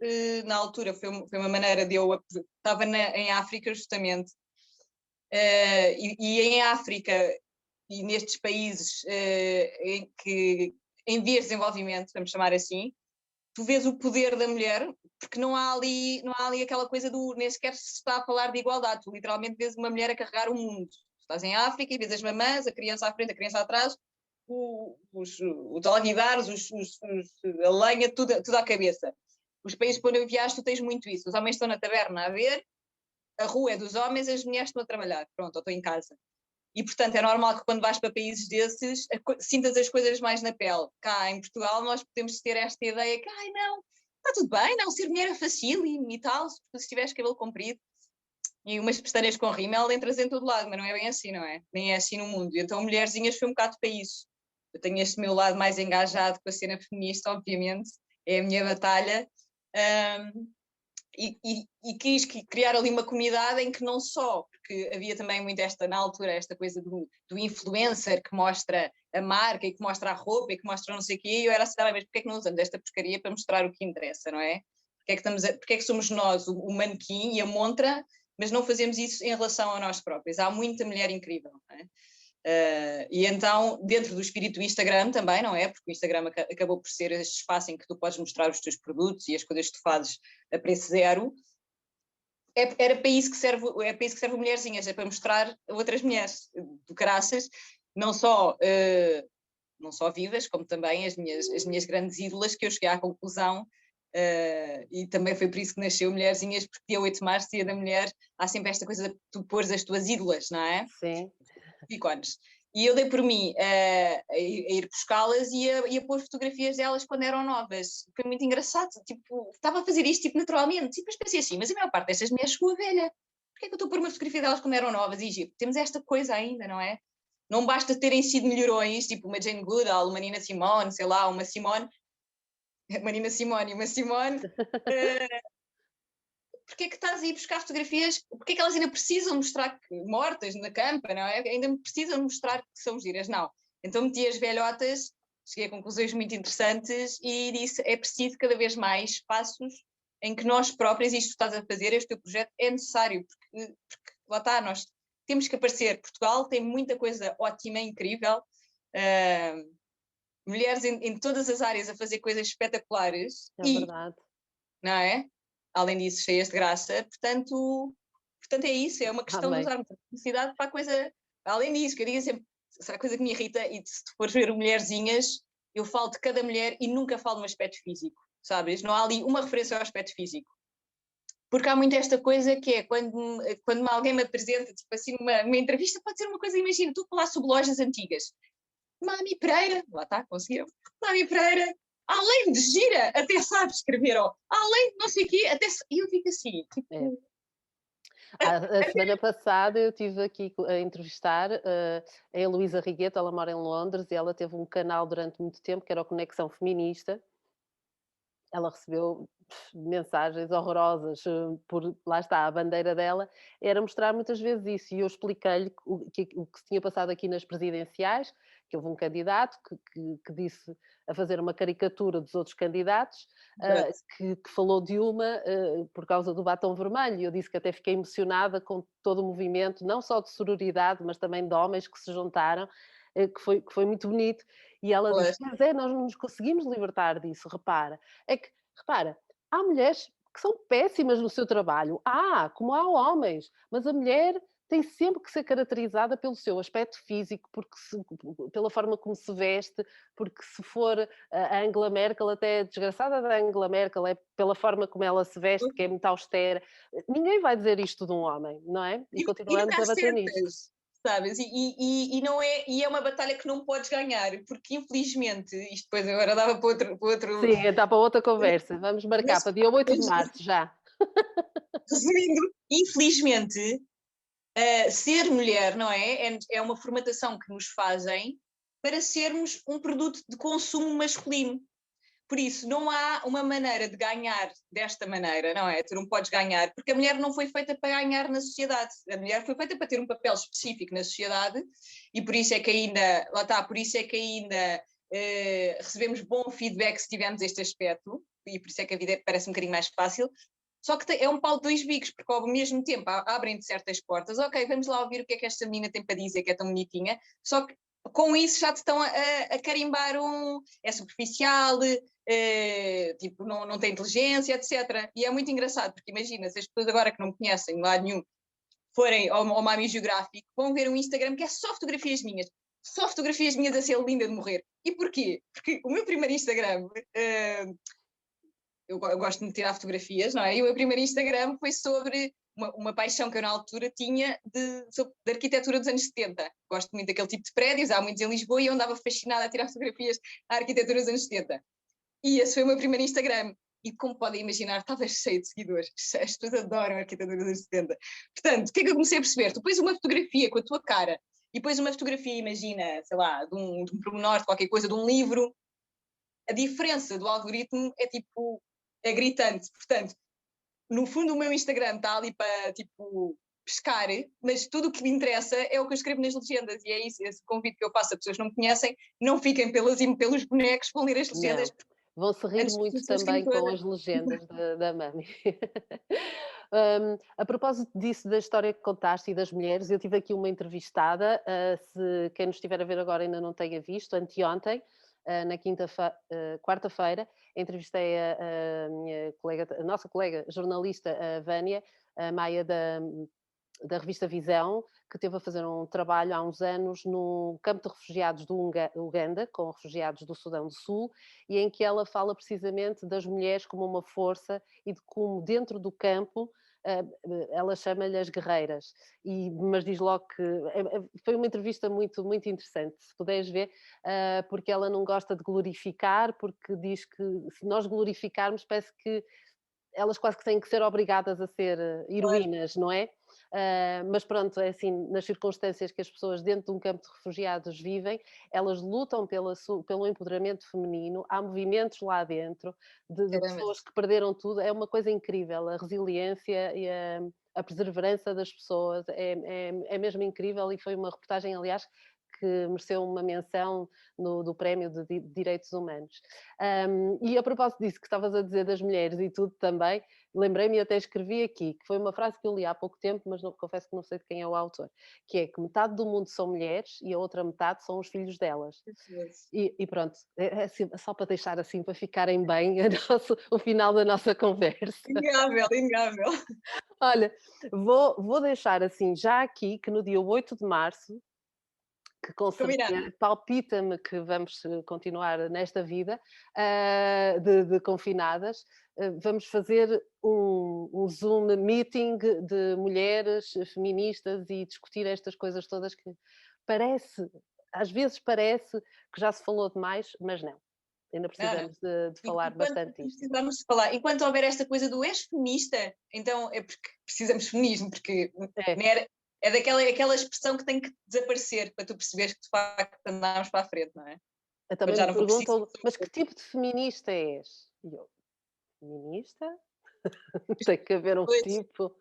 na altura, foi uma maneira de eu... Estava em África, justamente, e em África, e nestes países em vias de desenvolvimento, vamos chamar assim, tu vês o poder da mulher, porque não há ali aquela coisa do, nem sequer se está a falar de igualdade, tu literalmente vês uma mulher a carregar o mundo. Estás em África e vês as mamãs, a criança à frente, a criança atrás, os alguidares, a lenha, tudo à cabeça. Os países por onde eu viajo, tu tens muito isso. Os homens estão na taberna a ver, a rua é dos homens, as mulheres estão a trabalhar. Pronto, eu estou em casa. E, portanto, é normal que quando vais para países desses, sintas as coisas mais na pele. Cá, em Portugal, nós podemos ter esta ideia que, ai, não, está tudo bem, não, ser mulher é fácil e tal, se tiveres cabelo comprido e umas pestanas com rímel, entras em todo lado, mas não é bem assim, não é? Nem é assim no mundo. E então, Mulherzinhas foi um bocado para isso. Eu tenho este meu lado mais engajado com a cena feminista, obviamente, é a minha batalha. E quis criar ali uma comunidade em que não só, porque havia também muito na altura, esta coisa do influencer que mostra a marca e que mostra a roupa e que mostra não sei o quê, e eu era assim, mas porquê é que não usamos esta porcaria para mostrar o que interessa, não é? Porque é que somos nós o manequim e a montra, mas não fazemos isso em relação a nós próprios? Há muita mulher incrível, não é? E então, dentro do espírito do Instagram também, não é? Porque o Instagram acabou por ser este espaço em que tu podes mostrar os teus produtos e as coisas que tu fazes a preço zero. Era para isso que serve, é para isso que serve o Mulherzinhas, é para mostrar a outras mulheres do caraças, não só vivas, como também as minhas grandes ídolas, que eu cheguei à conclusão, e também foi por isso que nasceu Mulherzinhas, porque dia 8 de março, dia da mulher, há sempre esta coisa de tu pôres as tuas ídolas, não é? Sim. Ícones. E eu dei por mim a ir buscá-las e a pôr fotografias delas quando eram novas. Foi muito engraçado, tipo, estava a fazer isto tipo, naturalmente. E depois pensei assim, mas a maior parte destas mulheres chegou a velha. Porquê é que eu estou a pôr uma fotografia delas quando eram novas? E temos esta coisa ainda, não é? Não basta terem sido melhorões, tipo uma Jane Goodall, uma Nina Simone, sei lá, uma Simone, porque é que estás a ir buscar fotografias, porque é que elas ainda precisam mostrar que mortas na campa, não é? Ainda precisam mostrar que são giras, não. Então meti as velhotas, cheguei a conclusões muito interessantes e disse, é preciso cada vez mais espaços em que nós próprios, isto que estás a fazer, este teu projeto, é necessário, porque lá está, nós temos que aparecer. Portugal tem muita coisa ótima, incrível, mulheres em todas as áreas a fazer coisas espetaculares. É verdade. Não é? Além disso, cheias de graça, portanto é isso, é uma questão de usarmos a publicidade para a coisa, além disso, que eu digo sempre, se há coisa que me irrita, e se tu fores ver Mulherzinhas, eu falo de cada mulher e nunca falo no aspecto físico, sabes? Não há ali uma referência ao aspecto físico. Porque há muito esta coisa que é, quando alguém me apresenta, tipo assim, numa entrevista, pode ser uma coisa, imagina, tu falar sobre lojas antigas. Mami Pereira, lá está, conseguiram. Mami Pereira, além de gira, até sabe escrever, ó, além de não sei o quê, e eu fico assim, tipo... A semana passada eu estive aqui a entrevistar a Heloísa Rigueto, ela mora em Londres e ela teve um canal durante muito tempo que era o Conexão Feminista. Ela recebeu mensagens horrorosas, lá está, a bandeira dela era mostrar muitas vezes isso, e eu expliquei-lhe o que se tinha passado aqui nas presidenciais, que houve um candidato que disse a fazer uma caricatura dos outros candidatos, que falou de uma por causa do batom vermelho, e eu disse que até fiquei emocionada com todo o movimento, não só de sororidade, mas também de homens que se juntaram, que foi muito bonito, e ela disse, mas nós não nos conseguimos libertar disso, repara, há mulheres que são péssimas no seu trabalho, como há homens, mas a mulher tem sempre que ser caracterizada pelo seu aspecto físico, pela forma como se veste, porque se for a Angela Merkel, até desgraçada da Angela Merkel, é pela forma como ela se veste, que é muito austera. Ninguém vai dizer isto de um homem, não é? E continuamos a bater nisto. Sabes? Não é, e é uma batalha que não podes ganhar, porque infelizmente, isto depois agora dava para outro... Sim, está para outra conversa. Vamos marcar para dia 8 de março, já. Resumindo, infelizmente, ser mulher, não é? É uma formatação que nos fazem para sermos um produto de consumo masculino. Por isso, não há uma maneira de ganhar desta maneira, não é? Tu não podes ganhar, porque a mulher não foi feita para ganhar na sociedade. A mulher foi feita para ter um papel específico na sociedade e por isso é que ainda, lá está, por isso é que ainda recebemos bom feedback se tivermos este aspecto e por isso é que a vida parece um bocadinho mais fácil. Só que é um pau de dois bicos, porque ao mesmo tempo abrem-te certas portas. Ok, vamos lá ouvir o que é que esta menina tem para dizer, que é tão bonitinha. Só que com isso já te estão a carimbar é superficial, tipo, não tem inteligência, etc. E é muito engraçado, porque imagina, se as pessoas agora que não me conhecem de lado nenhum forem ao Mami Geográfico, vão ver um Instagram que é só fotografias minhas a ser linda de morrer. E porquê? Porque o meu primeiro Instagram, eu gosto de tirar fotografias, não é? E o meu primeiro Instagram foi sobre uma paixão que eu na altura tinha de arquitetura dos anos 70. Gosto muito daquele tipo de prédios, há muitos em Lisboa, e eu andava fascinada a tirar fotografias à arquitetura dos anos 70. E esse foi o meu primeiro Instagram. E como podem imaginar, estava cheio de seguidores. As pessoas adoram a arquitetura dos anos 70. Portanto, o que é que eu comecei a perceber? Tu pões uma fotografia com a tua cara e pões uma fotografia, imagina, sei lá, de um pormenor, de qualquer coisa, de um livro, a diferença do algoritmo é tipo, é gritante. Portanto, no fundo o meu Instagram está ali para tipo pescar, mas tudo o que me interessa é o que eu escrevo nas legendas, e é isso, esse convite que eu faço a pessoas que não me conhecem, não fiquem pelos bonecos, vão ler as legendas. Não. Vão-se rir Antes de muito ser também com escritora. as legendas da Mami. A propósito disso, da história que contaste e das mulheres, eu tive aqui uma entrevistada, se quem nos estiver a ver agora ainda não tenha visto, anteontem, na quarta-feira, entrevistei minha colega, a nossa colega jornalista, a Vânia, a Maia da revista Visão, que teve a fazer um trabalho há uns anos no campo de refugiados do Uganda, com refugiados do Sudão do Sul, e em que ela fala precisamente das mulheres como uma força e de como dentro do campo ela chama-lhe as guerreiras, mas diz logo que foi uma entrevista muito, muito interessante, se puderes ver, porque ela não gosta de glorificar, porque diz que se nós glorificarmos parece que elas quase que têm que ser obrigadas a ser heroínas, não é? Mas pronto, é assim, nas circunstâncias que as pessoas dentro de um campo de refugiados vivem, elas lutam pelo empoderamento feminino, há movimentos lá dentro de pessoas que perderam tudo, é uma coisa incrível, a resiliência e a perseverança das pessoas é mesmo incrível, e foi uma reportagem, aliás, que mereceu uma menção do Prémio de Direitos Humanos. E a propósito disso que estavas a dizer das mulheres e tudo também, lembrei-me e até escrevi aqui, que foi uma frase que eu li há pouco tempo, mas confesso que não sei de quem é o autor, que é que metade do mundo são mulheres e a outra metade são os filhos delas. E pronto, é assim, só para deixar assim, para ficarem bem o final da nossa conversa. Inegável, inegável. Olha, vou deixar assim já aqui que no dia 8 de março, que com certeza palpita-me que vamos continuar nesta vida de confinadas, vamos fazer um Zoom meeting de mulheres feministas e discutir estas coisas todas que às vezes parece que já se falou demais, mas não. Ainda precisamos de falar bastante disto. Precisamos de falar. Enquanto houver esta coisa do és feminista, então é porque precisamos de feminismo, porque é aquela expressão que tem que desaparecer para tu perceberes que de facto andámos para a frente, não é? Também me perguntam, mas que tipo de feminista és? E eu, feminista? Tem que haver um tipo.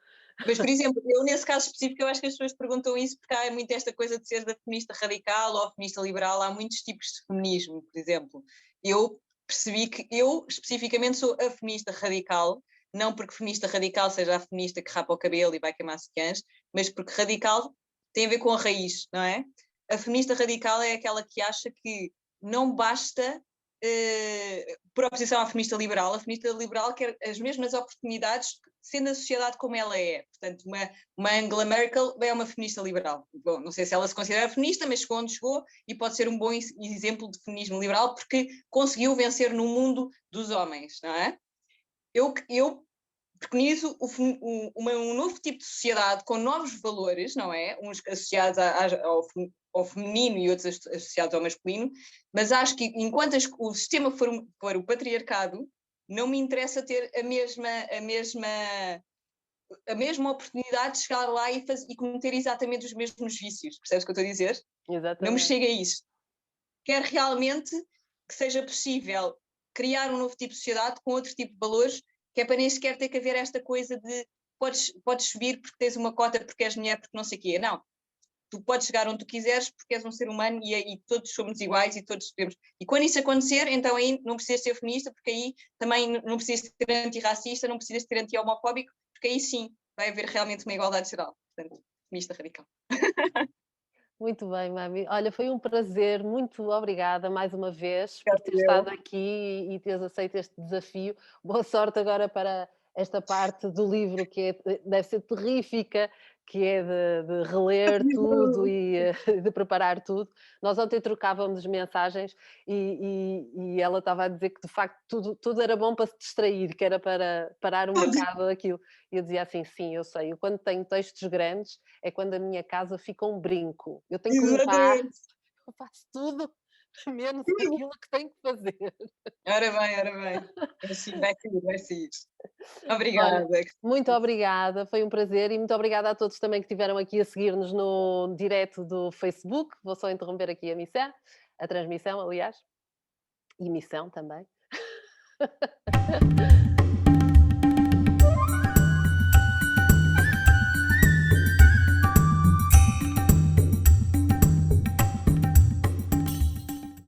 Mas, por exemplo, eu nesse caso específico, eu acho que as pessoas perguntam isso porque há muito esta coisa de ser da feminista radical ou feminista liberal, há muitos tipos de feminismo, por exemplo. Eu percebi que eu, especificamente, sou a feminista radical, não porque feminista radical seja a feminista que rapa o cabelo e vai queimar sequãs, mas porque radical tem a ver com a raiz, não é? A feminista radical é aquela que acha que não basta por oposição à feminista liberal. A feminista liberal quer as mesmas oportunidades sendo a sociedade como ela é. Portanto, uma Angela Merkel é uma feminista liberal. Bom, não sei se ela se considera feminista, mas chegou onde chegou e pode ser um bom exemplo de feminismo liberal porque conseguiu vencer no mundo dos homens, não é? Eu preconizo um novo tipo de sociedade com novos valores, não é? Uns associados ao feminino e outros associados ao masculino, mas acho que enquanto o sistema for o patriarcado, não me interessa ter a mesma oportunidade de chegar lá e cometer exatamente os mesmos vícios. Percebes o que eu estou a dizer? Exatamente. Não me chega a isso. Quero realmente que seja possível criar um novo tipo de sociedade com outro tipo de valores, que é para nem sequer ter que haver esta coisa de podes subir porque tens uma cota, porque és mulher, porque não sei o quê. Não. Tu podes chegar onde tu quiseres porque és um ser humano e todos somos iguais e todos sabemos. E quando isso acontecer, então aí não precisas ser feminista, porque aí também não precisas ser antirracista, não precisas ser anti-homofóbico, porque aí sim vai haver realmente uma igualdade geral. Portanto, feminista radical. Muito bem, Mami. Olha, foi um prazer, muito obrigada mais uma vez por ter Obrigada estado eu. aqui e teres aceito este desafio. Boa sorte agora para esta parte do livro que deve ser terrífica, que é de reler tudo e de preparar tudo. Nós ontem trocávamos mensagens e ela estava a dizer que de facto tudo era bom para se distrair, que era para parar um bocado aquilo. E eu dizia assim: sim, eu sei, eu quando tenho textos grandes é quando a minha casa fica um brinco. Eu tenho que limpar, Exatamente. eu faço tudo, menos aquilo que tenho que fazer. Ora bem. Assim, vai sair, vai sair. Olha, Obrigada. muito obrigada, foi um prazer e muito obrigada a todos também que estiveram aqui a seguir-nos no direto do Facebook. Vou só interromper aqui a missão, a transmissão, aliás, e missão também.